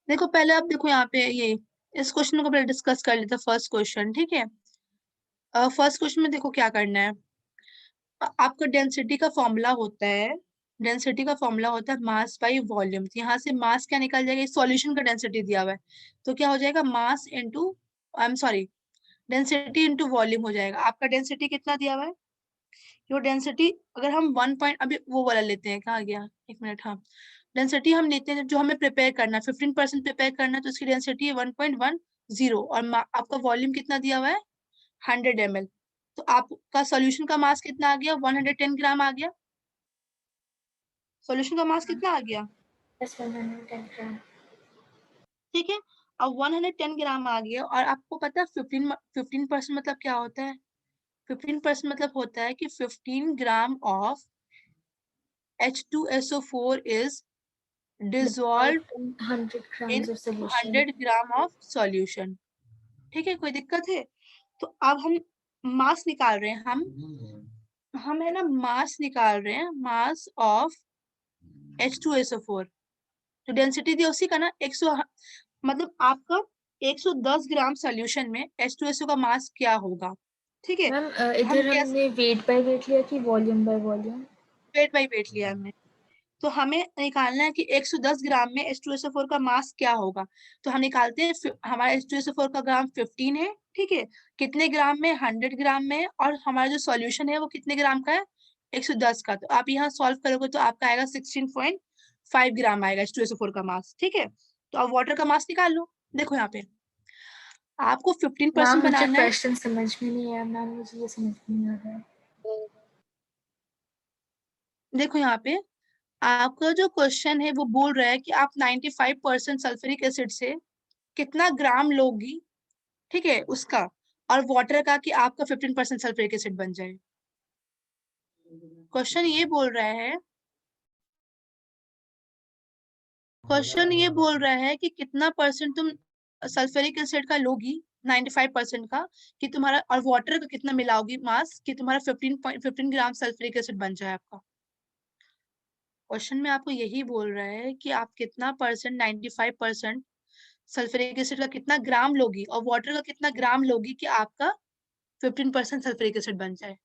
देखो पहले आप देखो यहाँ पे ये इस क्वेश्चन को पहले डिस्कस कर लेते हैं, फर्स्ट क्वेश्चन, ठीक है। फर्स्ट क्वेश्चन में देखो क्या करना है। आपका डेंसिटी का फॉर्मूला होता है, डेंसिटी का फॉर्मूला होता है मास बाई वॉल्यूम। यहाँ से मास क्या निकल जाएगा, सॉल्यूशन का डेंसिटी दिया हुआ है, तो क्या हो जाएगा, mass into, I am sorry, density into volume हो जाएगा। आपका डेंसिटी कितना दिया हुआ है, यो डेंसिटी अगर हम 1 पॉइंट, अभी वो वाला लेते हैं, कहाँ गया, एक मिनट, हाँ, डेंसिटी हम लेते हैं जो हमें प्रिपेयर करना है, 15% प्रिपेयर करना है, तो उसकी डेंसिटी है 1.10, और आपका वॉल्यूम कितना दिया हुआ है, 100 ml। तो आपका सॉल्यूशन का मास कितना आ गया, 110 ग्राम आ गया। सॉल्यूशन का मास कितना आ गया, Yes, 110 grams. ठीक है। अब 110 ग्राम आ गया, और आपको पता है 15% मतलब क्या होता है, 15% मतलब होता है कि 15 gram of H2SO4 is dissolved 100 in grams of solution. 100 gram of solution, ठीक है। कोई दिक्कत है, तो अब हम मास निकाल रहे हैं, हम है ना मास निकाल रहे हैं, मास ऑफ H2SO4, तो डेंसिटी दी उसी का ना 100, मतलब आपका 110 ग्राम सॉल्यूशन में H2SO का मास क्या होगा, ठीक है। मैम तो हम इधर कैसे, हमने वेट बाय वेट लिया कि volume by volume? Weight by wait लिया हमने, तो हमें निकालना है कि 110 ग्राम में H2SO4 का मास क्या होगा। तो हम निकालते हैं, हमारा H2SO4 का ग्राम 15 है, ठीक है। कितने ग्राम में, 100 ग्राम में, और हमारा जो सॉल्यूशन है वो कितने ग्राम का है, 110 का। तो आप यहाँ सॉल्व करोगे तो आपका आएगा 16.5 ग्राम आएगा H2SO4 का मास, ठीक है। तो अब वाटर का मास निकाल लो। देखो यहाँ पे आपको 15% मैम मुझे बनाना है। क्वेश्चन समझ में नहीं आया मैम, मुझे ये समझ में नहीं आ रहा है। देखो यहाँ पे आपका जो क्वेश्चन है वो बोल रहा है कि आप 95% सल्फ्यूरिक एसिड से कितना ग्राम लोगी, ठीक है, उसका, और वाटर का कि आपका 15% सल्फ्यूरिक एसिड बन जाए। क्वेश्चन ये बोल रहा है, क्वेश्चन ये बोल रहा है कि कितना परसेंट तुम सल्फ्यूरिक एसिड का लोगी, 95% का, कि तुम्हारा, और वाटर का कितना मिलाओगी मास, कि तुम्हारा 15 ग्राम सल्फ्यूरिक एसिड बन जाए आपका। क्वेश्चन में आपको यही बोल रहा है कि आप कितना परसेंट, 95% सल्फ्यूरिक एसिड का कितना ग्राम लोगी, और वाटर का कितना ग्राम लोगी कि आपका 15% सल्फ्यूरिक एसिड बन जाए।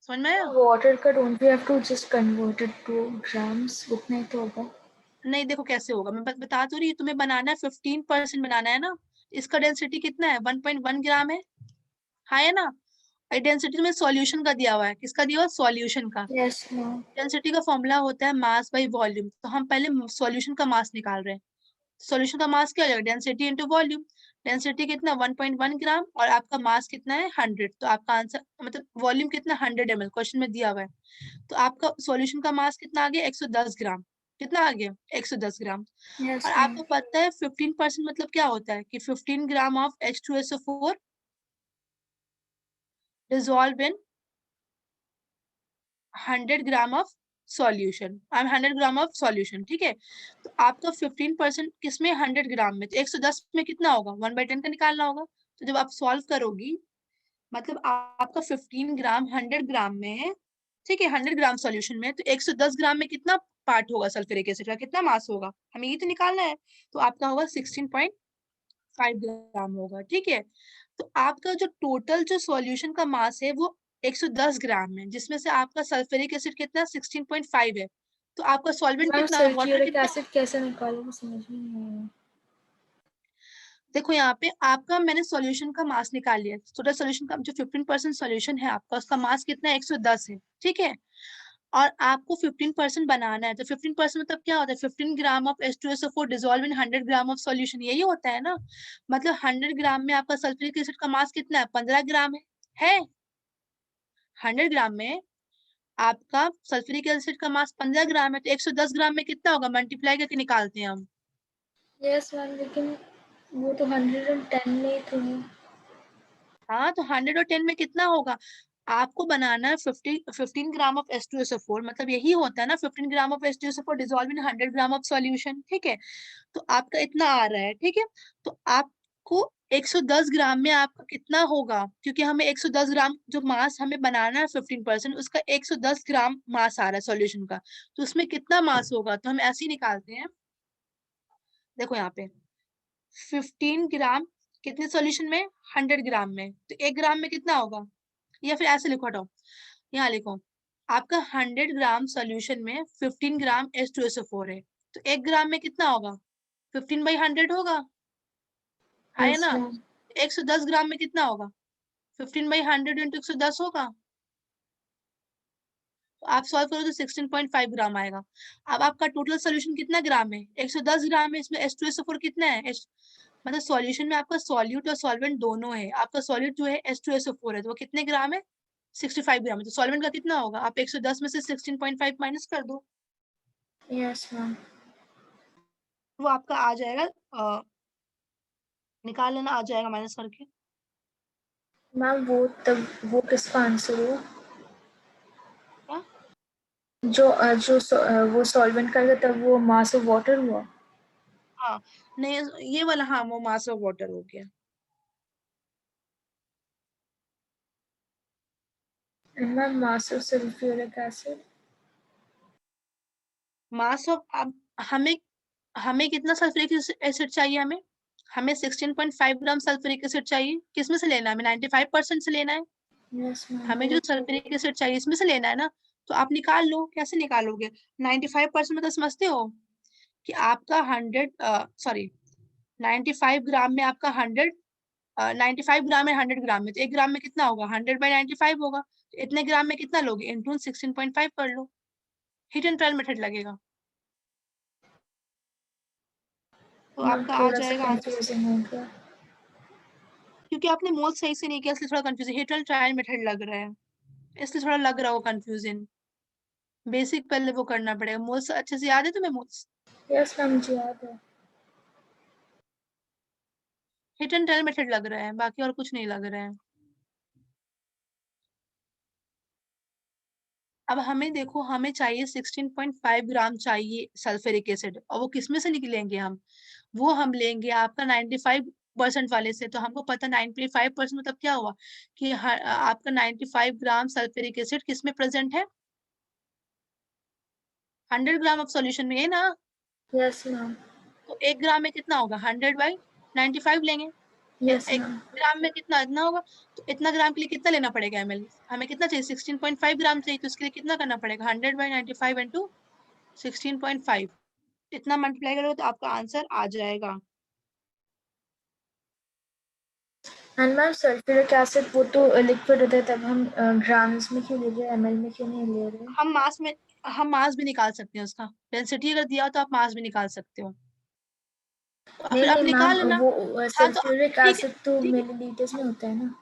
समझ में आया? वाटर का don't we have to just convert it to grams, उतना ही तो होगा। नहीं, देखो कैसे होगा, मैं बता तो रही हूँ, तुम्हें बनाना है 15% बनाना है ना। इसका डेंसिटी कितना है, 1.1 ग्राम है, हाँ है ना। डेंसिटी तुम्हें सॉल्यूशन का दिया हुआ है, किसका दिया हुआ है, सॉल्यूशन का। Yes ma'am. डेंसिटी का फॉर्मूला होता है मास बाई वॉल्यूम, तो हम पहले सॉल्यूशन का मास निकाल रहे हैं। सॉल्यूशन का मास क्या हो जाएगा, डेंसिटी इंटू वॉल्यूम। डेंसिटी कितना, 1.1 ग्राम, और आपका मास कितना है, 100। तो आपका आंसर, मतलब वॉल्यूम कितना, 100 ml क्वेश्चन में दिया हुआ है। तो आपका सॉल्यूशन का मास कितना आ गया, 110 ग्राम। कितना आ गया, 110 ग्राम। और यस आपको मैम। पता है 15% मतलब क्या होता है, कि 15 gram of H2SO4 dissolve in 100 gram of solution, I am 100 gram of solution, ठीक है। तो आपका 15% किसमें, 100 ग्राम में, तो 110 में कितना होगा, 1/10 का निकालना होगा। तो जब आप सॉल्व करोगी, मतलब आपका 15 ग्राम 100 ग्राम में, ठीक है, 100 ग्राम सॉल्यूशन में, तो 110 ग्राम में कितना पार्ट होगा सल्फ्यूरिक एसिड का, कितना मास होगा, हमें ये तो निकालना है। तो आपका होगा 16.5 ग्राम होगा, ठीक है। तो आपका जो टोटल जो सॉल्यूशन का मास है वो 110 ग्राम है, जिसमें से आपका सल्फ्यूरिक एसिड कितना, 16.5 है। तो आपका सॉल्वेंट मैम कितना, वाटर सल्फ्यूरिक कितना। एसिड कैसे निकालोगे, समझ में नहीं आया। देखो यहाँ पे आपका मैंने सॉल्यूशन का मास निकाल लिया, टोटल सॉल्यूशन का जो 15% सॉल्यूशन है आपका, उसका मास कितना है, 110 है, ठीक है। और आपको 15% बनाना है, तो 15% मतलब क्या होता है, 15 gram of H2SO4 dissolve in 100 gram of solution, यही होता है ना। मतलब 100 ग्राम में आपका सल्फ्यूरिक एसिड का मास कितना है, 15 ग्राम है। 100 ग्राम में आपका सल्फ्यूरिक एसिड का मास 15 ग्राम है, तो 110 ग्राम में कितना होगा, मल्टीप्लाई करके निकालते हैं हम। यस मैम, लेकिन वो तो 110 में ही तो है। हाँ, तो 100 और 10 में कितना होगा, आपको बनाना है 15 ग्राम ऑफ H2SO4, मतलब यही होता है ना, 15 gram of H2SO4 dissolve in 100 gram of solution, ठीक है। तो आपका इतना आ रहा है, ठीक है। तो आपको 110 ग्राम में आपका कितना होगा, क्योंकि हमें 110 ग्राम जो मास हमें बनाना है 15%, उसका 110 ग्राम मास आ रहा है सॉल्यूशन का, तो उसमें कितना मास होगा, तो हम ऐसे ही निकालते हैं। देखो यहाँ पे 15 ग्राम कितने सॉल्यूशन में, 100 ग्राम में, तो 1 ग्राम में कितना होगा, या फिर ऐसे लिखो, हटाओ, यहाँ लिखो, आपका 100 ग्राम सॉल्यूशन में 15 ग्राम H2SO4 है, तो 1 ग्राम में कितना होगा, 15/100 होगा, आया यस ना। मैम 110 ग्राम में कितना होगा, 15/100 इंटू 110 होगा। तो आप सॉल्व करो तो 16.5 ग्राम आएगा। अब आपका टोटल सोल्यूशन कितना ग्राम है, 110 ग्राम है, इसमें H2SO4 कितना है, मतलब सॉल्यूशन में आपका सॉल्यूट और सॉल्वेंट दोनों है, आपका सॉल्यूट जो है H2SO4 है, तो वो कितने ग्राम है, 65 ग्राम है, तो सॉल्वेंट का कितना होगा, आप 110 में से 16.5 माइनस कर दो, यस मैम वो आपका आ जाएगा, निकाल लेना, आ जाएगा माइनस करके। मैम वो किसका आंसर हुआ, क्या वो सॉल्वेंट का था तब वो मास ऑफ वाटर हुआ। हाँ, नहीं ये वाला, हाँ वो मास ऑफ वाटर हो गया। And ma'am mass of sulphuric acid, mass of, अब हमें कितना सल्फ्यूरिक एसिड चाहिए, हमें 16.5 ग्राम सल्फ्यूरिक एसिड चाहिए, किसमें से लेना है, हमें 95% से लेना है, यस मैम हमें जो सल्फ्यूरिक एसिड चाहिए इसमें से लेना है ना, तो आप निकाल लो, कैसे निकालोगे, 95% मतलब समझते हो कि आपका 95 ग्राम में आपका 95 ग्राम है 100 ग्राम में, तो 1 ग्राम में कितना होगा, 100/95 होगा, तो इतने ग्राम में कितना लोगे, इंटू 16.5 कर लो, हिट एंड ट्रायल मेथड लगेगा, तो मैम आपका आ थोड़ा सा जाएगा आंसर, कंफ्यूजिंग हो गया। क्योंकि आपने मोल सही से नहीं किया इसलिए थोड़ा confusion, hit and trial method लग रहा है, इसलिए थोड़ा लग रहा हो कंफ्यूजन, बेसिक पहले वो करना पड़ेगा, मोल्स अच्छे से याद है तुम्हें, मोल्स, यस मैम मुझे याद है। हिट एंड ट्रायल मेथड लग रहा है, बाकी और कुछ नहीं लग रहा है। अब हमें देखो, हमें चाहिए 16.5 ग्राम चाहिए सल्फ्यूरिक एसिड, और वो किसमें से निकलेंगे वो हम लेंगे आपका 95% वाले से, तो हमको पता 95% मतलब क्या हुआ कि आपका 95 ग्राम सल्फ्यूरिक एसिड किसमें प्रेजेंट है, 100 ग्राम ऑफ सॉल्यूशन में है ना, यस मैम तो 1 ग्राम में कितना होगा, 100/95 लेंगे, यस एक मैम ग्राम में कितना, इतना होगा, तो इतना ग्राम के लिए कितना लेना पड़ेगा ml, हमें कितना चाहिए, 16.5 ग्राम चाहिए, तो इसके लिए कितना करना पड़ेगा, 100/95 इंटू 16.5, इतना मल्टीप्लाई करोगे तो आपका आंसर आ जाएगा। एंड मैम सल्फ्यूरिक एसिड वो तो लिक्विड होता है, तब हम ग्राम्स में क्यों ले रहे हैं, एमएल में क्यों नहीं ले रहे हैं? हम मास भी निकाल सकते हैं उसका, डेंसिटी अगर दिया हो तो आप मास भी निकाल सकते हो, तो नहीं फिर आप नहीं निकाल मैम लेना। वो हाँ तो सल्फ्यूरिक ठीक है, एसिड तो ठीक है, मिलीलीटर्स में होता है ना।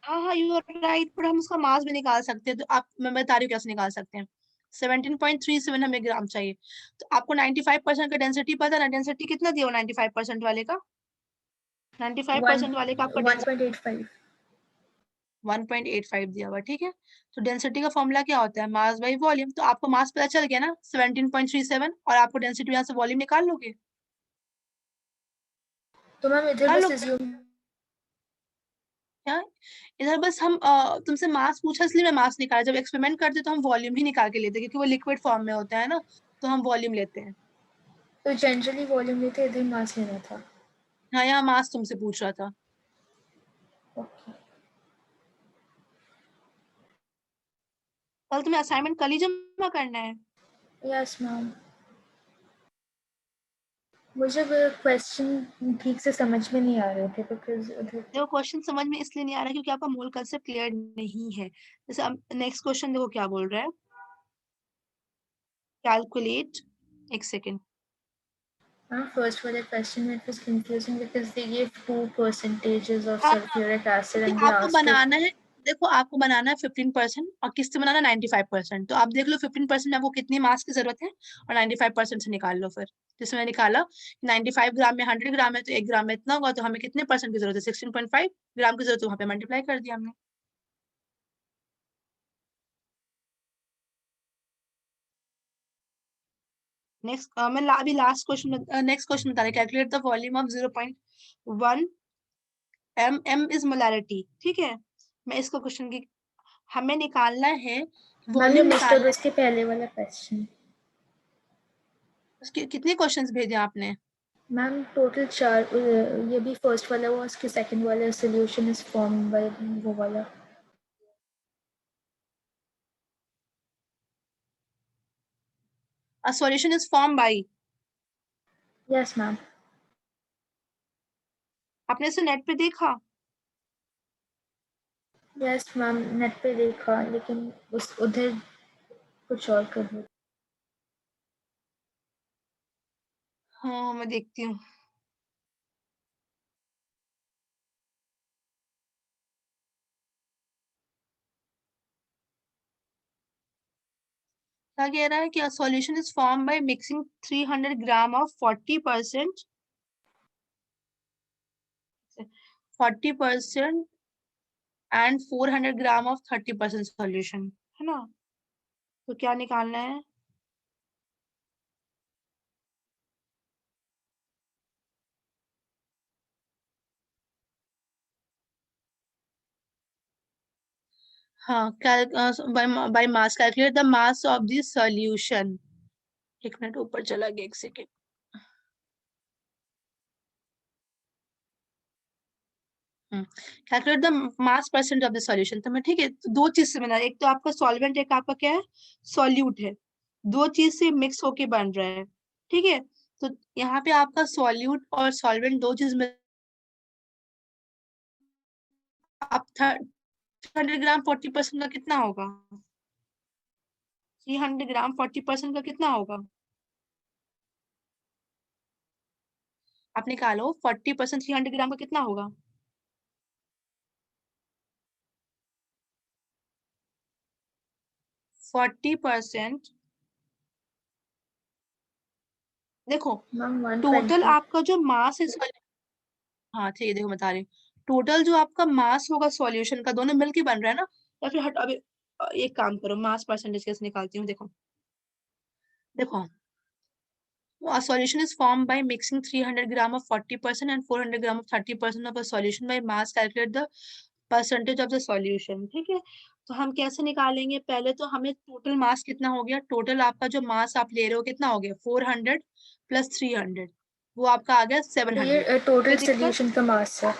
हाँ हाँ यू आर राइट, पर हम उसका मास भी निकाल सकते हैं, तो आप, मैं बता रही हूँ कैसे निकाल सकते हैं, 17.37 हमें ग्राम चाहिए, तो आपको 95% का डेंसिटी पता ना, डेंसिटी कितना दिया हो 95% वाले का, 95% वाले का आपका डेंसिटी 1.85। 1.85 दिया हुआ, ठीक है, तो डेंसिटी का फॉर्मूला क्या होता है, मास बाई वॉल्यूम, तो आपको मास पता चल गया ना 17.37, और आपको डेंसिटी यहाँ से वॉल्यूम निकाल लोगे, तो मैम इधर निकाल बस लोगे अज्यूम, क्या, इधर बस हम तुमसे मास पूछा इसलिए मैं मास निकाला, जब एक्सपेरिमेंट करते तो हम वॉल्यूम ही निकाल के लेते, क्योंकि वो लिक्विड फॉर्म में होता है ना, तो हम वॉल्यूम लेते हैं। तो जनरली वॉल्यूम लेते, इधर मास लेना था। हाँ यहाँ मास तुमसे पूछ रहा था। ओके कल तुम्हें असाइनमेंट कल ही जमा करना है, यस मैम मुझे वो क्वेश्चन ठीक से समझ में नहीं आ रहे थे बिकॉज उधर। देखो क्वेश्चन समझ में इसलिए नहीं आ रहा क्योंकि आपका मूल कंसेप्ट क्लियर नहीं है, जैसे अब नेक्स्ट क्वेश्चन देखो क्या बोल रहा है, कैलकुलेट, एक सेकेंड, First वाले question it was confusing because they gave 2 percentages of हाँ sulfuric acid क्योंकि and they आपको asked it. बनाना है, देखो आपको बनाना है 15% और किससे बनाना है 95%, तो आप देख लो 15% में आपको कितनी मास की जरूरत है और 95% से निकाल लो, फिर जैसे मैंने निकाला 95 ग्राम में 100 ग्राम है, तो 1 ग्राम में इतना होगा, तो हमें कितने परसेंट की जरूरत है, 16.5 ग्राम की जरूरत है, वहां पे मल्टीप्लाई कर दिया हमने। नेक्स्ट मैं अभी लास्ट क्वेश्चन, नेक्स्ट क्वेश्चन बता रहे, calculate the volume of 0.1 m is molarity, ठीक है, मैं इसको क्वेश्चन की, हमें निकालना है मैम ये वॉल्यूम, मिस्टर निकालना है, उसके पहले वाला क्वेश्चन। उसके कितने क्वेश्चंस भेजे आपने, मैम टोटल 4 ये भी फर्स्ट वाला हुआ, उसके सेकंड वाला सोल्यूशन इज फॉर्म बाय वो वाला। A solution is formed by, yes ma'am. आपने इसे नेट पे देखा? यस मैम नेट पे देखा, लेकिन उस उधर कुछ और कर रहे। हाँ मैं देखती हूँ। क्या कह रहा है कि a solution is formed by mixing 300 gram of 40% 40% and 400 gram of 30% solution, है ना? तो क्या निकालना है? हाँ, by mass calculate the mass of the solution. एक मिनट ऊपर चला गया, एक second. Calculate the mass percent of the solution. तो मैं ठीक है, तो दो चीज से बना, एक तो आपका सॉल्वेंट, एक आपका क्या है, सॉल्यूट है। दो चीज से मिक्स होके बन रहा है, ठीक है। तो यहाँ पे आपका सॉल्यूट और सॉल्वेंट दो चीज में, आप 300 ग्राम 40% का कितना होगा? 300 ग्राम 40% का कितना होगा? आप निकालो 40% 300 ग्राम का कितना होगा? 40%, देखो मैम टोटल 120। आपका जो मास है, हाँ ठीक है, देखो बता रही हूँ। टोटल जो आपका मास होगा सॉल्यूशन का, दोनों मिलके बन रहा है ना। या फिर हट, अभी एक काम करो, मास परसेंटेज कैसे निकालती हूँ, देखो देखो। A solution is formed by mixing 300 gram of 40% and 400 gram of 30% of a solution by mass. Calculate the percentage of the solution, ठीक है। तो हम कैसे निकालेंगे? पहले तो हमें टोटल मास कितना हो गया, टोटल आपका जो मास आप ले रहे हो कितना हो गया, 400 प्लस 300, वो आपका आ गया तो 700। ये टोटल कोई दिक्कत? सोल्यूशन का मास है।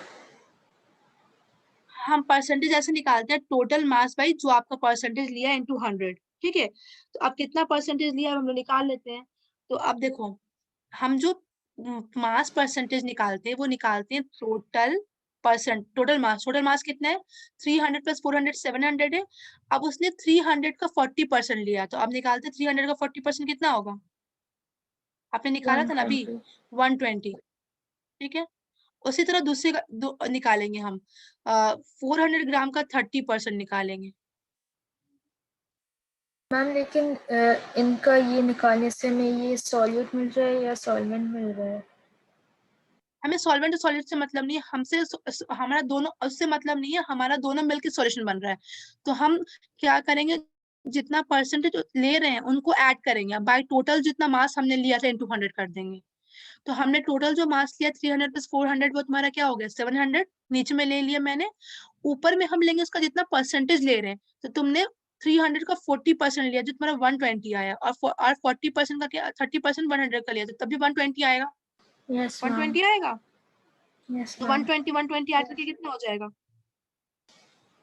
हम परसेंटेज ऐसे निकालते हैं, टोटल मास बाई जो आपका परसेंटेज लिया इनटू 100, ठीक है। तो अब कितना परसेंटेज लिया हम लोग निकाल लेते हैं। तो अब देखो, हम जो मास परसेंटेज निकालते हैं वो निकालते हैं टोटल परसेंट, टोटल मास कितना है, 300 प्लस 400 700 है। अब उसने 300 का 40% लिया, तो अब निकालते हैं 300 का 40% कितना होगा? आपने निकाला था ना अभी, 120। 120, ठीक है। उसी तरह दूसरे का निकालेंगे हम, 400 ग्राम का 30% निकालेंगे। मैम लेकिन इनका ये निकालने से हमें ये सॉल्यूट मिल रहा है या सॉल्वेंट मिल रहा है? हमें सॉल्वेंट और सॉल्यूट से मतलब नहीं है, हमसे हमारा दोनों उससे मतलब नहीं है, हमारा दोनों मिलकर सॉल्यूशन बन रहा है। तो हम क्या करेंगे, जितना परसेंटेज ले रहे हैं उनको ऐड करेंगे, बाय टोटल जितना मास हमने लिया था इनटू 100 कर देंगे। तो हमने टोटल जो मास लिया 300 प्लस 400, वो तुम्हारा क्या हो गया, 700 नीचे में ले लिया मैंने। ऊपर में हम लेंगे उसका जितना परसेंटेज ले रहे हैं, तो तुमने 300 का 40% लिया जो तुम्हारा 120 आया, और 40% का क्या, 30% 100 का लिया, तो तभी 120 आएगा। Yes ma'am. 120 आएगा। यस तो मैम। 120 ऐड करके कितना हो जाएगा?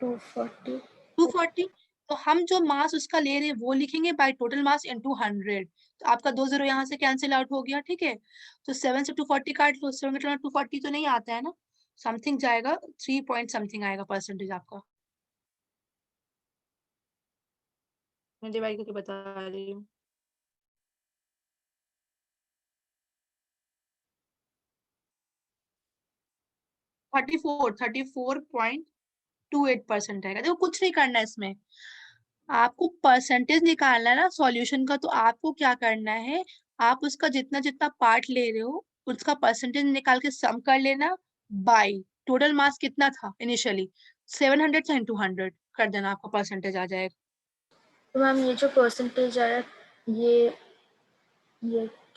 240। 240। तो हम जो मास उसका ले रहे हैं वो लिखेंगे बाय टोटल मास इनटू 100। तो आपका 2 जीरो यहाँ से कैंसिल आउट हो गया, ठीक है। तो 7 से 240 काट लो, 7 में 240 तो नहीं आता है ना, समथिंग जाएगा, 3 पॉइंट समथिंग आएगा परसेंटेज आपका। मैं डिवाइड करके बता रही हूँ। थर्टी फोर पॉइंट 28% आएगा। देखो कुछ नहीं करना है इसमें, आपको परसेंटेज निकालना है ना सॉल्यूशन का। तो आपको क्या करना है, आप उसका जितना जितना पार्ट ले रहे हो उसका परसेंटेज निकाल के सम कर लेना, बाय टोटल मास कितना था इनिशियली, 700 से इंटू 100 कर देना, आपका परसेंटेज आ जाएगा। तो मैम ये जो परसेंटेज आया, ये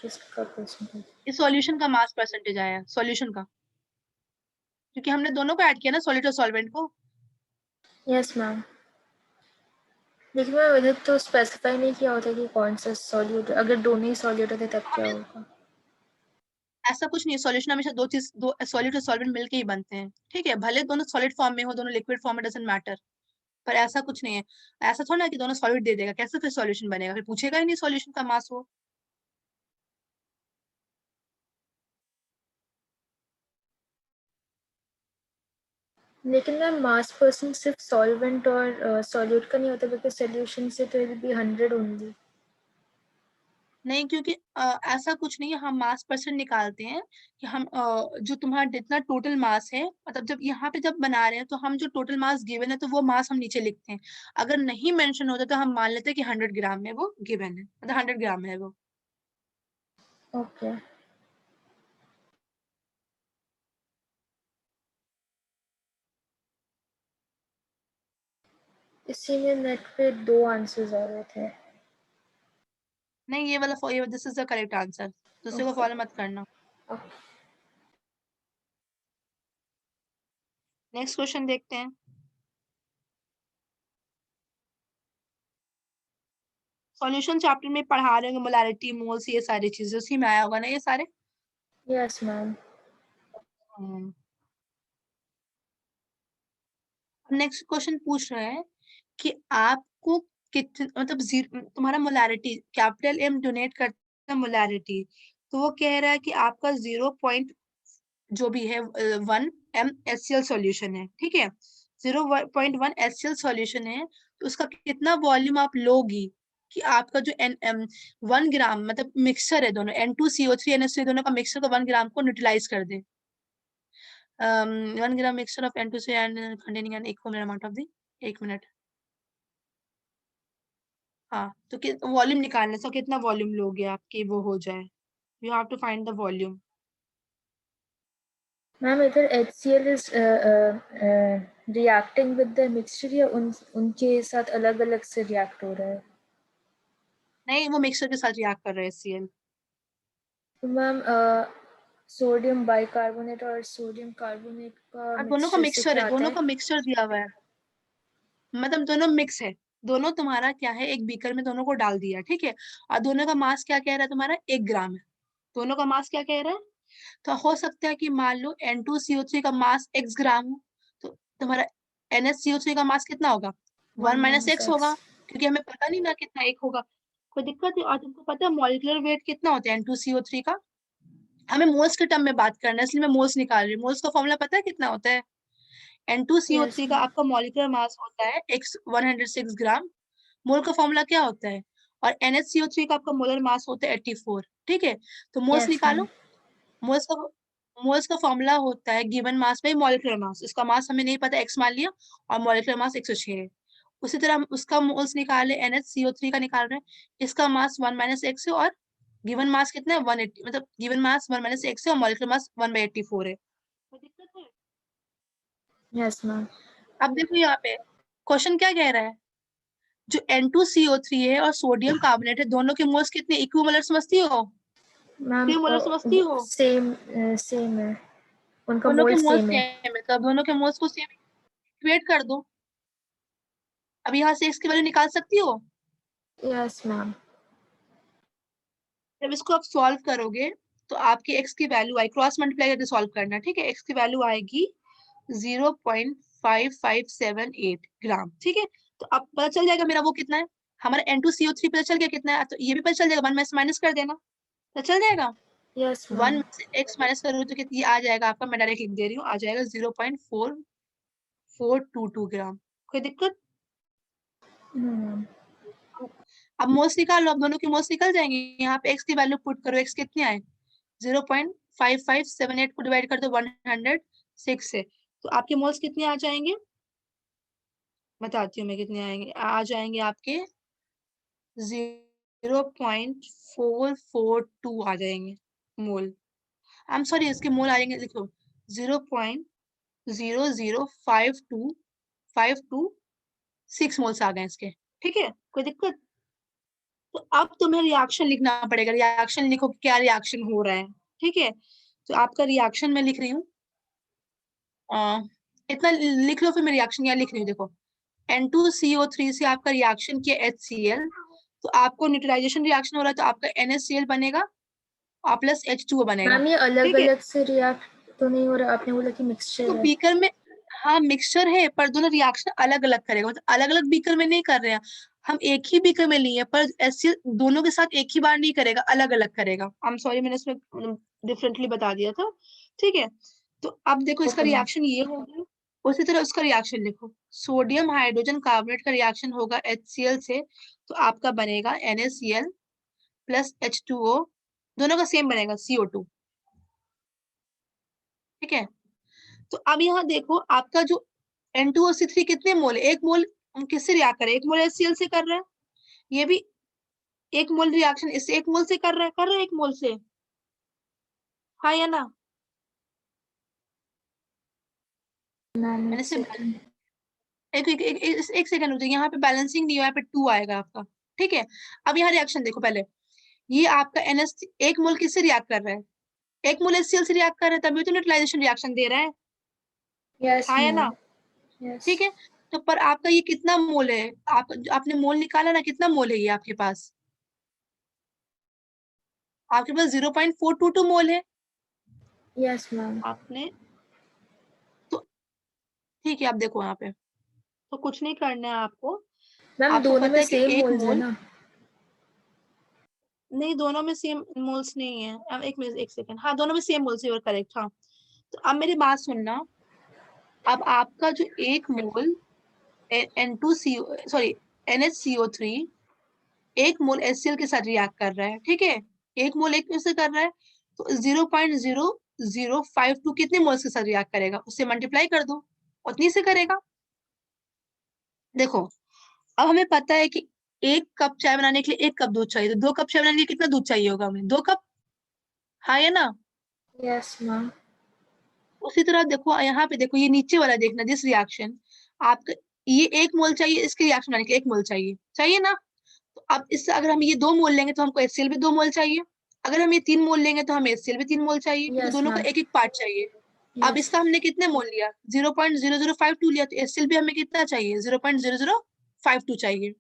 किसका परसेंटेज? इस सॉल्यूशन का मास परसेंटेज आया, सॉल्यूशन का, क्योंकि हमने दोनों को ऐड किया ना, सॉलिड और सॉल्वेंट को। Yes ma'am. लेकिन मैम इधर तो स्पेसिफाई नहीं किया होता कि कौन सा सॉल्यूट, अगर दोनों ही सॉल्यूट होते तब क्या हमें होगा? ऐसा कुछ नहीं है, सॉल्यूशन हमेशा दो सॉलिड और सॉल्वेंट मिलके ही बनते हैं, ठीक है, भले दोनों सॉलिड फॉर्म में हो, दोनों लिक्विड फॉर्म में, डजंट मैटर, पर ऐसा कुछ नहीं है। ऐसा थोड़ा ना कि दोनों सॉलिड दे देगा, कैसे फिर सॉल्यूशन बनेगा, फिर पूछेगा ही नहीं सॉल्यूशन का मास हो। लेकिन मैम मास पर्सन सिर्फ सॉल्वेंट और सॉल्यूट का नहीं होता, बिकॉज सोल्यूशन से तो इट बी 100 ओनली। नहीं, क्योंकि ऐसा कुछ नहीं है, हम मास परसेंट निकालते हैं कि हम जो तुम्हारा जितना टोटल मास है, मतलब जब यहाँ पे जब बना रहे हैं तो हम जो टोटल मास गिवन है तो वो मास हम नीचे लिखते हैं, अगर नहीं मेंशन होता तो हम मान लेते हैं कि 100 ग्राम में वो गिवन है, मतलब 100 ग्राम में है वो। ओके। इसी में नेट पे 2 आंसर्स आ रहे थे। नहीं, ये वाला ये this is the correct answer, दूसरे को Okay. फॉलो मत करना। Okay. नेक्स्ट क्वेश्चन देखते हैं। सॉल्यूशन चैप्टर में पढ़ा रहे होंगे मोलैरिटी, मोल्स, ये सारी चीजें उसी में आया होगा ना ये सारे। Yes, ma'am. नेक्स्ट क्वेश्चन पूछ रहे हैं कि आपको कितना, मतलब तुम्हारा मोलैरिटी कैपिटल M डोनेट करता है मोलैरिटी, तो वो कह रहा है कि आपका 0. जो भी है 1 m HCl सॉल्यूशन है, ठीक है, 0.1 HCl सॉल्यूशन है, तो उसका कितना वॉल्यूम आप लोगी कि आपका जो 1 ग्राम मतलब मिक्सचर है, दोनों N2CO3 NH3 दोनों का मिक्सचर को 1 ग्राम को न्यूट्रलाइज कर दे। 1 gram mixture of N2CO and containing an equal amount of the, 1 minute, हाँ, तो वॉल्यूम निकालने से कितना वॉल्यूम लोगे आपके वो हो जाए, you have to find the volume. Ma'am इधर HCl is reacting with the mixture या उनके साथ अलग अलग से रिएक्ट हो रहा है? नहीं, वो मिक्सचर के साथ रिएक्ट कर रहे हैं HCl। तो मैम सोडियम बाइकार्बोनेट और सोडियम कार्बोनेट का दोनों का मिक्सचर से मिक्सचर है, क्या आता दोनों है? का मिक्सचर दिया हुआ है, मतलब दोनों मिक्स है, दोनों तुम्हारा क्या है, एक बीकर में दोनों को डाल दिया, ठीक है, और दोनों का मास क्या कह रहा है तुम्हारा, 1 ग्राम है, दोनों का मास क्या कह रहा है, तो हो सकता है कि मान लो N2CO3 का मास x ग्राम हो, तो तुम्हारा NHCO3 का मास कितना होगा, 1 माइनस x होगा, क्योंकि हमें पता नहीं ना कितना एक होगा, कोई दिक्कत है। और तुमको पता है मॉलिक्यूलर वेट कितना होता है N2CO3 का, हमें मोल्स के टर्म में बात करना है, इसलिए मैं मोल्स निकाल रही हूँ, मोल्स का फॉर्मूला पता है कितना होता है, Yes, N2CO3 का ma'am. आपका मॉलिक्यूलर मास होता है x 106 ग्राम, मोल का फॉर्मूला क्या होता है, और NHCO3 का आपका मोलर मास होता है 84, ठीक है, तो मोल्स Yes, निकालो। ma'am. मोल्स का फॉर्मूला होता है given mass by molecular mass, इसका मास हमें नहीं पता, x मान लिया, और मॉलिक्यूलर मास 106 है, उसी तरह हम उसका मोल्स निकाले, NHCO3 का निकाल रहे हैं, इसका मास 1 माइनस x है, और गिवन मास कितना है 180, मतलब गिवन मास 1 माइनस x है और मॉलिक्यूलर मास 1/84 है, कोई दिक्कत है। Yes, ma'am. अब देखो यहाँ पे क्वेश्चन क्या कह रहा है, जो N2CO3 है और सोडियम कार्बोनेट है, दोनों के मोल्स कितने इक्विमोलर समझती हो, मैम इक्विमोलर समझती हो, सेम है, उनका दोनों के मोल मोल्स सेम है। सेम है, तो दोनों के मोल्स को सेम इक्वेट कर दो, अब यहाँ से x की वैल्यू निकाल सकती हो, यस मैम। जब इसको आप सॉल्व करोगे तो आपकी x की वैल्यू आई, क्रॉस मल्टीप्लाई करके सॉल्व करना, ठीक है, x की वैल्यू आएगी 0.5578 ग्राम, ठीक है, तो अब पता चल जाएगा मेरा वो कितना है, हमारा N2CO3 पता चल गया कितना है, तो ये भी पता चल जाएगा, 1 में से माइनस कर देना, पता चल जाएगा, यस 1 मैम। में से x माइनस करो तो कितनी आ जाएगा आपका, मैं डायरेक्ट लिख दे रही हूँ, आ जाएगा 0.4422 ग्राम, कोई दिक्कत। अब मोल्स निकाल लो, अब दोनों की मोल्स निकल जाएंगे, यहाँ पे x की वैल्यू पुट करो, x कितनी आए 0.5578 को डिवाइड कर दो 106 से, तो आपके मोल्स कितने आ जाएंगे, बताती हूँ मैं कितने आएंगे, आ जाएंगे आपके 0.442 आ जाएंगे मोल, आई एम सॉरी, इसके मोल आ जाएंगे, लिखो 0.0052526 मोल्स आ गए इसके, ठीक है, कोई दिक्कत। तो अब तुम्हें रिएक्शन लिखना पड़ेगा, रिएक्शन लिखो कि क्या रिएक्शन हो रहा है, ठीक है, तो आपका रिएक्शन मैं लिख रही हूँ, इतना लिख लो, फिर मैं रिएक्शन यहाँ लिख रही हूँ, देखो N2CO3 से आपका रिएक्शन किया HCl, तो आपको न्यूट्रलाइजेशन रिएक्शन हो रहा है, तो आपका NaCl बनेगा, और प्लस H2O बनेगा। मैम ये अलग ठीक है, अलग से रिएक्ट तो नहीं हो रहा, आपने बोला कि मिक्सचर तो है। बीकर में, हाँ मिक्सचर है पर दोनों रिएक्शन अलग अलग करेगा, मतलब अलग अलग बीकर में नहीं कर रहे हैं हम, एक ही बीकर में लिए पर HCl दोनों के साथ एक ही बार नहीं करेगा, अलग अलग करेगा। आई एम सॉरी, मैंने इसमें डिफरेंटली बता दिया था। ठीक है, तो अब देखो इसका ओके मैम। रिएक्शन ये होगा, उसी तरह उसका रिएक्शन लिखो। सोडियम हाइड्रोजन कार्बोनेट का रिएक्शन होगा HCl से, तो आपका बनेगा NaCl प्लस H2O, दोनों का सेम बनेगा CO2। ठीक है, तो अब यहाँ देखो आपका जो N2O3 कितने मोल है, एक मोल किससे रिएक्ट कर रहा है, एक मोल HCl से कर रहा है, ये भी एक मोल रिएक्शन इससे एक मोल से कर रहा है एक मोल से, हाँ या ना। मैम मैंने एक से सेकंड। एक सेकंड रुकिए, यहाँ पे बैलेंसिंग नहीं हुआ, यहाँ पे 2 आएगा आपका। ठीक है, अब यहाँ रिएक्शन देखो पहले, ये आपका NS एक मोल किससे रिएक्ट कर रहा है, एक मोल HCl से रिएक्ट कर रहा है, तभी तो न्यूट्रलाइजेशन रिएक्शन दे रहा है, यस हाँ या मैम। ना। यस। ठीक है, तो पर आपका ये कितना मोल है, आपने मोल निकाला ना, कितना मोल है ये आपके पास, आपके पास 0.422 मोल है यस मैम। आपने, तो ठीक है, आप देखो यहाँ पे, तो कुछ नहीं करना है आपको, मैम आपको दोनों पता में है कि सेम एक मोल्स है मोल, ना? नहीं दोनों में सेम मोल्स नहीं है, अब एक मिनट एक सेकंड, हाँ दोनों में सेम मोल्स है, करेक्ट, हाँ। तो अब मेरी बात सुनना, अब आपका जो एक मोल N2CO सॉरी NHCO3 एक मोल HCl के साथ रिएक्ट कर रहा है, ठीक है, एक मोल एक से कर रहा है, तो 0.0052 कितने मोल्स के साथ रिएक्ट करेगा, उससे मल्टीप्लाई कर दो, उतनी से करेगा। देखो, अब हमें पता है कि एक कप चाय बनाने के लिए एक कप दूध चाहिए, तो 2 कप चाय बनाने के लिए कितना दूध चाहिए होगा हमें, 2 कप, हाँ या ना। Yes ma'am. उसी तरह देखो यहाँ पे, देखो ये नीचे वाला देखना, दिस रिएक्शन, आपका ये 1 मोल चाहिए, इसके रिएक्शन बनाने के लिए 1 मोल चाहिए, चाहिए ना। तो अब इससे अगर हम ये 2 मोल लेंगे तो हमको HCl भी 2 मोल चाहिए, अगर हम ये 3 मोल लेंगे तो हमें HCl भी 3 मोल चाहिए, क्योंकि यस दोनों का मैम। एक एक पार्ट चाहिए। अब यस। इसका हमने कितने मोल लिया, 0.0052 लिया, तो HCl भी हमें कितना चाहिए, 0.0052 चाहिए,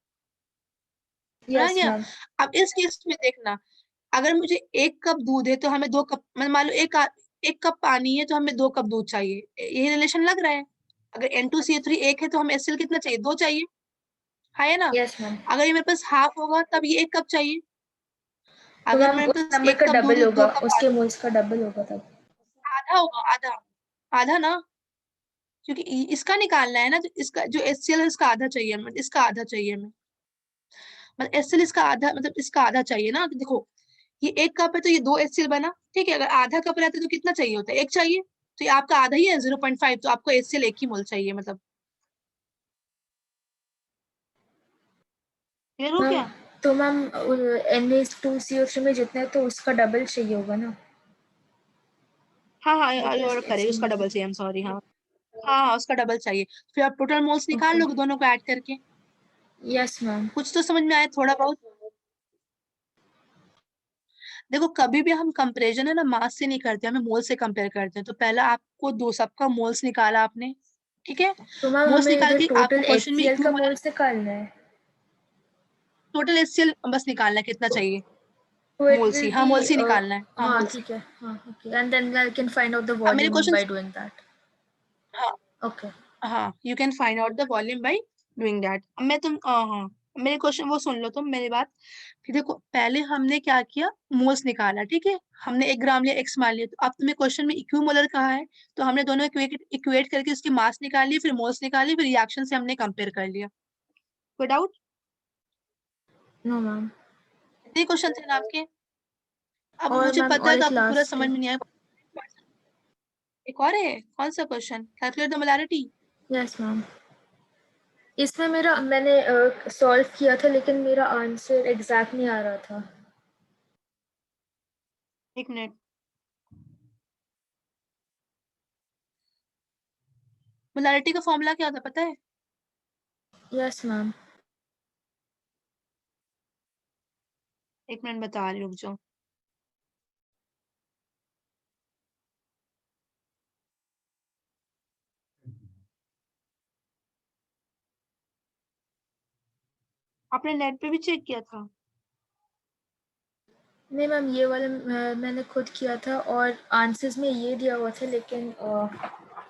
समझ यस गया। मैम। अब इस केस में देखना, अगर मुझे 1 कप दूध है तो हमें 2 कप, मतलब मान लो एक कप पानी है तो हमें 2 कप दूध चाहिए, ये रिलेशन लग रहा है। अगर N2CO3 एक है तो हमें HCl कितना चाहिए, 2 चाहिए, है ना। Yes ma'am. अगर ये मेरे पास हाफ होगा तब ये 1 कप चाहिए, तो अगर मैम मेरे उस पास नंबर 1 का कप दूध डबल है, होगा, 2 कप उसके पानी, मोल्स का डबल होगा तब। आधा होगा, आधा, आधा ना, क्योंकि इसका निकालना है ना, तो इसका जो HCl है इसका आधा चाहिए हमें, इसका आधा चाहिए हमें, मतलब HCl इसका आधा, मतलब इसका आधा चाहिए ना। तो देखो ये 1 कप है तो ये 2 HCl बना, ठीक है, अगर आधा कप रहता तो कितना चाहिए होता है, 1 चाहिए, तो ये आपका आधा ही है 0.5, तो आपको HCl 1 ही मोल चाहिए, मतलब क्लियर हो मैम गया। तो मैम Na2CO3 में जितना है तो उसका डबल चाहिए होगा ना? हाँ हाँ, और करें HCl उसका में। डबल चाहिए, सॉरी, हाँ हाँ हाँ, उसका डबल चाहिए, फिर आप टोटल मोल्स निकाल ओके। लोगे दोनों को ऐड करके। Yes ma'am. कुछ तो समझ में आया थोड़ा बहुत। देखो कभी भी हम कंपैरिजन है ना मास से नहीं करते, हमें मोल से कंपेयर करते हैं, तो पहला आपको दो सबका मोल्स निकाला आपने, ठीक है, तो मैम मोल्स हमें निकाल इधर के आपको टोटल क्वेश्चन में HCl का इक्विमोलर, मोल्स निकालना है। टोटल HCl बस निकालना है कितना चाहिए, So it मोल्स ही, will हाँ be मोल्स ही निकालना है, हाँ हाँ मोल्स ही। ठीक है, हाँ okay, and then I can find out the अब मेरे volume question, by doing that. हाँ Okay. हाँ, you can find out the volume by doing that. अब मैं तुम हाँ, मेरे क्वेश्चन वो सुन लो तुम मेरी बात, कि देखो पहले हमने क्या किया, मोल्स निकाला, ठीक है, हमने 1 ग्राम लिया, x मान लिया, तो अब तुम्हें क्वेश्चन में इक्विमोलर कहा है, तो हमने दोनों इक्वेट करके उसकी मास निकाल ली, फिर मोल्स निकाली, फिर रिएक्शन से हमने कंपेयर कर लिया। कोई डाउट, No मैम। इतने क्वेश्चन थे ना आपके। अब और मुझे मैम पता और है कि एक आपको पूरा लास्ट समझ है। में नहीं आया, एक और है, कौन सा question, calculate the molarity. Yes ma'am. इसमें मेरा मैंने सॉल्व किया था लेकिन मेरा आंसर एग्जैक्ट नहीं आ रहा था। एक मिनट, मोलैरिटी का फॉर्मूला क्या होता है पता है। Yes ma'am. एक मिनट बता रही, रुक जाओ। आपने नेट पे भी चेक किया था। नहीं मैम, ये वाला मैंने खुद किया था और आंसर्स में ये दिया हुआ था, लेकिन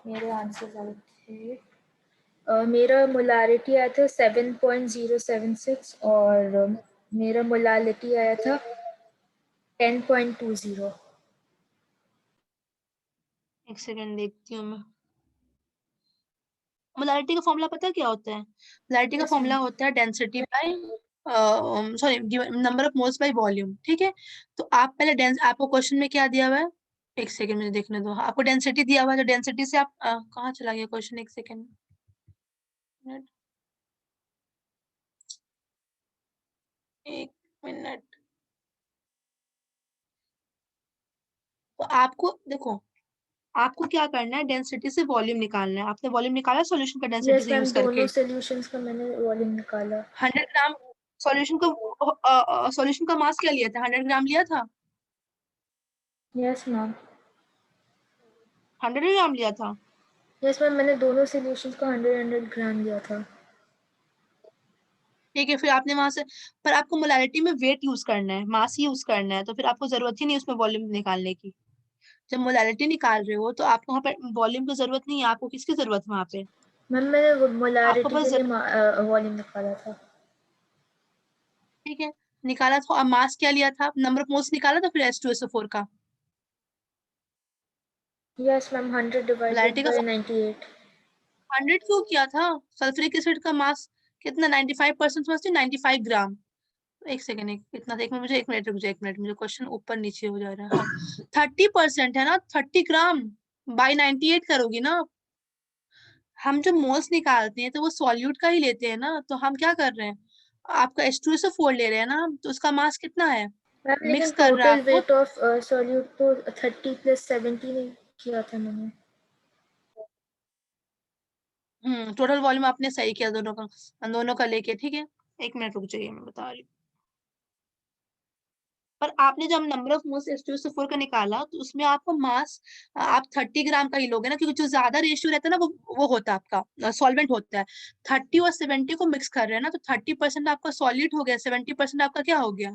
मेरे आंसर्स अलग थे। मेरा मोलारिटी आया था 7.076 और मेरा मोलालिटी आया था 10.20। एक सेकंड देखती हूँ मैं। मोलारिटी का फॉर्मूला पता है क्या होता है? मोलारिटी का Yes, फॉर्मूला ma'am. होता है density bye sorry number of moles by volume, ठीक है। तो आप पहले आपको क्वेश्चन में क्या दिया हुआ है, एक सेकंड मुझे देखने दो। आपको डेंसिटी दिया हुआ है, तो डेंसिटी से आप कहाँ चला गया क्वेश्चन, एक सेकंड। एक मिनट। तो आपको देखो, आपको क्या करना है, डेंसिटी से वॉल्यूम निकालना है। आपने वॉल्यूम निकाला सॉल्यूशन का डेंसिटी यस से मैम, यूज दोनों करके? सॉल्यूशंस का मैंने वॉल्यूम निकाला। 100 ग्राम सॉल्यूशन का मास क्या लिया था? 100 ग्राम लिया था? Yes ma'am. 100 ग्राम लिया था? यस मैम, मैंने दोनों सॉल्यूशंस का 100 ग्राम लिया था। ठीक है, फिर आपने वहां से, पर आपको मोलारिटी में वेट यूज करना है, मास यूज करना है, तो फिर आपको जरूरत ही नहीं उसमें वॉल्यूम निकालने की। जब मोलारिटी निकाल रहे हो तो आपको वहाँ पे वॉल्यूम की जरूरत नहीं है। आपको किसकी जरूरत है वहाँ पे? मैम मैंने आपको मोलारिटी बस के लिए वॉल्यूम निकाला था। ठीक है, निकाला था। और मास क्या लिया था? नंबर ऑफ मोल्स निकाला था फिर H2SO4 का। यस मैम, 100 डिवाइडेड मोलारिटी का बाय 98। 100 क्यों किया था? सल्फ्यूरिक एसिड का मास कितना? 95% समझती, 95 ग्राम। एक सेकंड, एक इतना देख, मुझे एक मिनट रुक जाए, एक मिनट, मुझे क्वेश्चन ऊपर नीचे हो जा रहा है। हाँ 30% है ना, 30 ग्राम बाई 98 करोगी ना। हम जो मोल्स निकालते हैं तो वो सॉल्यूट का ही लेते हैं ना, तो हम क्या कर रहे हैं, आपका H2SO4 ले रहे हैं ना, तो उसका मास कितना है? मैम लेकिन मिक्स कर रहा है टोटल आपको। वेट ऑफ सॉल्यूट तो 30 + 70 नहीं किया था मैंने। टोटल वॉल्यूम आपने सही किया दोनों का लेके, ठीक है। एक मिनट रुक जाइए, मैं बता रही हूँ। पर आपने जब नंबर ऑफ मोल्स H2SO4 का निकाला, तो उसमें आपको मास आप 30 ग्राम का ही लोगे ना, क्योंकि जो ज्यादा रेशियो रहता है ना, वो होता है आपका सॉल्वेंट होता है। 30 और 70 को मिक्स कर रहे हैं ना, तो 30% आपका सॉलिड हो गया, 70% आपका क्या हो गया?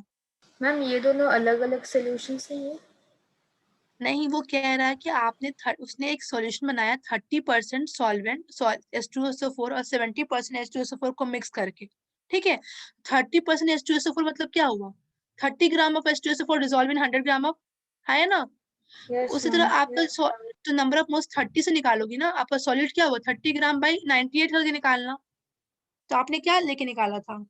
मैम ये दोनों अलग अलग सॉल्यूशंस हैं ये? नहीं, वो कह रहा है कि आपने उसने एक सॉल्यूशन बनाया 30% सॉल्वेंट H2SO4 और 70% H2SO4 को मिक्स करके, ठीक है। 30% H2SO4 मतलब क्या हुआ? 30 gram of H2SO4 dissolve in 100 gram of, है ना। यस उसी मैम। तरह आपका तो नंबर ऑफ मोल्स 30 से निकालोगी ना, आपका सॉलिड क्या हुआ? 30 ग्राम बाई 98 करके निकालना। तो आपने क्या लेके निकाला था?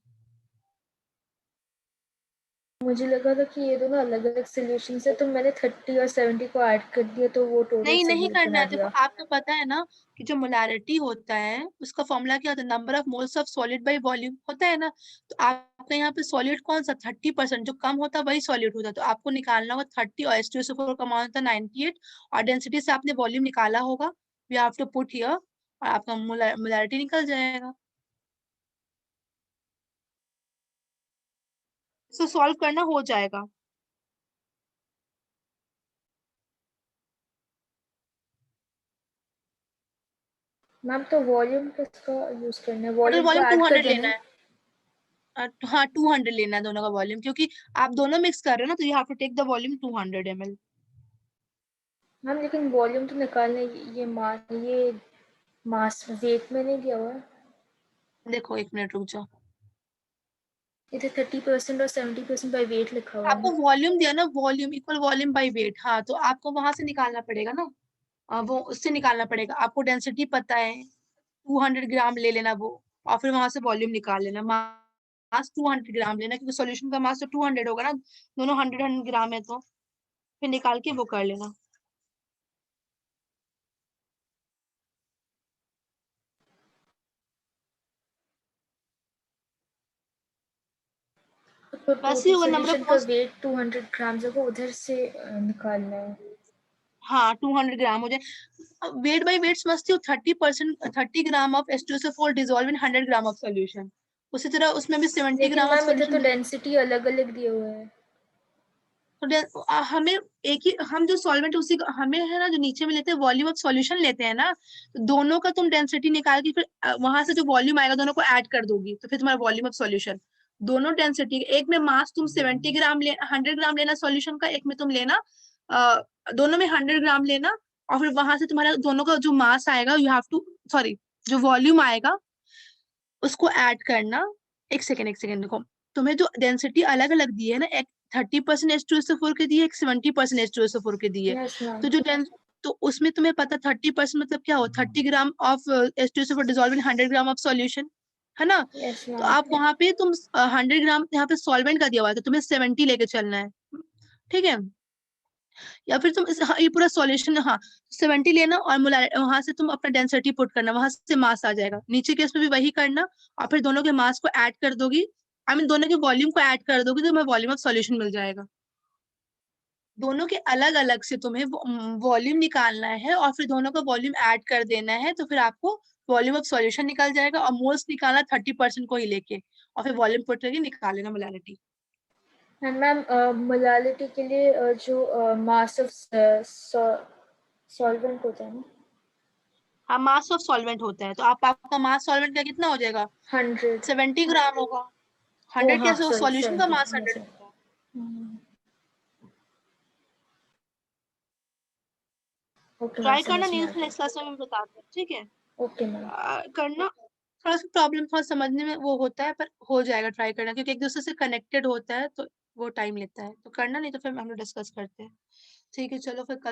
मुझे लगा था कि ये दोनों अलग अलग सॉल्यूशंस है, तो मैंने 30 और 70 को ऐड कर दिया, तो वो टोटल नहीं, नहीं सॉल्यूट करना बना है। देखो, दिया। आपको पता है ना कि जो मोलारिटी होता है उसका फॉर्मूला क्या होता है? Number of moles of solid by volume होता है ना। तो आपका यहाँ पे सॉलिड कौन सा? 30%। जो कम होता है वही सॉलिड होता है। तो आपको निकालना होगा 30 और H2SO4 का मान होता है 98, और डेंसिटी से आपने वॉल्यूम निकाला होगा, we have to put here, और आपका मोलारिटी निकल जाएगा। इसको सॉल्व करना हो जाएगा। मैम तो वॉल्यूम किसका यूज करना है? टोटल वॉल्यूम तो वॉल्यूम ऐड कर 200 देना लेना है। है। हाँ 200 लेना है दोनों का वॉल्यूम, क्योंकि आप दोनों मिक्स कर रहे हो ना, तो you have to take the volume 200 ml। Ma'am लेकिन वॉल्यूम तो निकालना है, ये मास वेट में नहीं दिया हुआ है। देखो एक मिनट रुक जाओ। इधर 30% और 70% बाय वेट लिखा हुआ आपको है। वॉल्यूम दिया ना, volume equal volume by weight. हाँ, तो आपको वहां से निकालना पड़ेगा ना, वो उससे निकालना पड़ेगा। आपको डेंसिटी पता है, 200 ग्राम ले लेना वो, और फिर वहां से वॉल्यूम निकाल लेना। मास 200 ग्राम लेना, क्योंकि सॉल्यूशन का मास तो 200 होगा ना, दोनों 100 ग्राम है, तो फिर निकाल के वो कर लेना। तो वैसे ही टोटल होगा नंबर ऑफ सॉल्यूशन का मोल्स। वेट 200 ग्राम्स है, वो उधर से निकालना है। हाँ 200 ग्राम हो जाए। वेट बाई वेट समझती हूँ, 30%, 30 gram of H2SO4 dissolve in 100 gram of solution. उसी तरह उसमें भी 70 लेकिन ग्राम ऑफ मैम इधर तो सोल्यूशन। डेंसिटी अलग अलग दिए हुए है। तो हमें एक ही, हम जो सॉल्वेंट उसी का हमें है ना, जो नीचे में लेते हैं वॉल्यूम ऑफ सॉल्यूशन लेते हैं ना, तो दोनों का तुम डेंसिटी निकाल के फिर वहां से जो वॉल्यूम आएगा दोनों को ऐड कर दोगी, तो फिर तुम्हारा वॉल्यूम ऑफ सॉल्यूशन दोनों डेंसिटी, एक में मास तुम 70 ग्राम 100 ग्राम लेना सॉल्यूशन का, एक में तुम लेना दोनों में 100 ग्राम लेना, और फिर वहां से तुम्हारा दोनों का जो मास आएगा यू हैव टू, सॉरी, जो वॉल्यूम आएगा उसको ऐड करना। एक सेकेंड देखो, तुम्हें जो डेंसिटी अलग अलग दी है ना, एक 30% H2SO4 के दिए, एक 70% H2SO4 के दिए। Yes ma'am. तो जो तो उसमें तुम्हें पता 30% मतलब क्या हो, 30 gram of H2SO4 dissolve in 100 gram of solution, है ना। यस तो मैम। आप वहां पे तुम 100 ग्राम यहाँ पे सॉल्वेंट का दिया हुआ है, तो तुम्हें 70 लेके चलना है, ठीक है। या फिर तुम हाँ, ये पूरा सॉल्यूशन, हाँ 70 लेना, और वहां से तुम अपना डेंसिटी पुट करना, वहां से मास आ जाएगा। नीचे केस में भी वही करना, और फिर दोनों के मास को ऐड कर दोगी, आई मीन दोनों के वॉल्यूम को ऐड कर दोगी, तो तुम्हें वॉल्यूम ऑफ सॉल्यूशन मिल जाएगा। दोनों के अलग अलग से तुम्हें वॉल्यूम निकालना है, और फिर दोनों का वॉल्यूम ऐड कर देना है, तो फिर आपको वॉल्यूम ऑफ सॉल्यूशन निकल जाएगा। और मोल्स निकालना 30% को ही लेके, और फिर वॉल्यूम पुट करके निकाल लेना मोलारिटी। एंड मैम मोलालिटी के लिए जो मास ऑफ सॉल्वेंट होता है ना, हाँ मास ऑफ सॉल्वेंट होता है, तो आपका मास सॉल्वेंट का कितना हो जाएगा, 100। 70 ग्राम होगा। ओ 100 हाँ, कैसे, सॉरी सॉल्यूशन का 70। मास हाँ 100 सर। होगा। ओके मैम, ट्राई करना, समझ में आ न्यूज़ नेक्स्ट गया। क्लास में मैं बताते हैं, ठीक है। Okay ma'am. करना, थोड़ा सा प्रॉब्लम थोड़ा समझने में वो होता है, पर हो जाएगा, ट्राई करना, क्योंकि एक दूसरे से कनेक्टेड होता है तो वो टाइम लेता है। तो करना, नहीं तो फिर हम लोग डिस्कस करते हैं, ठीक है। चलो फिर कल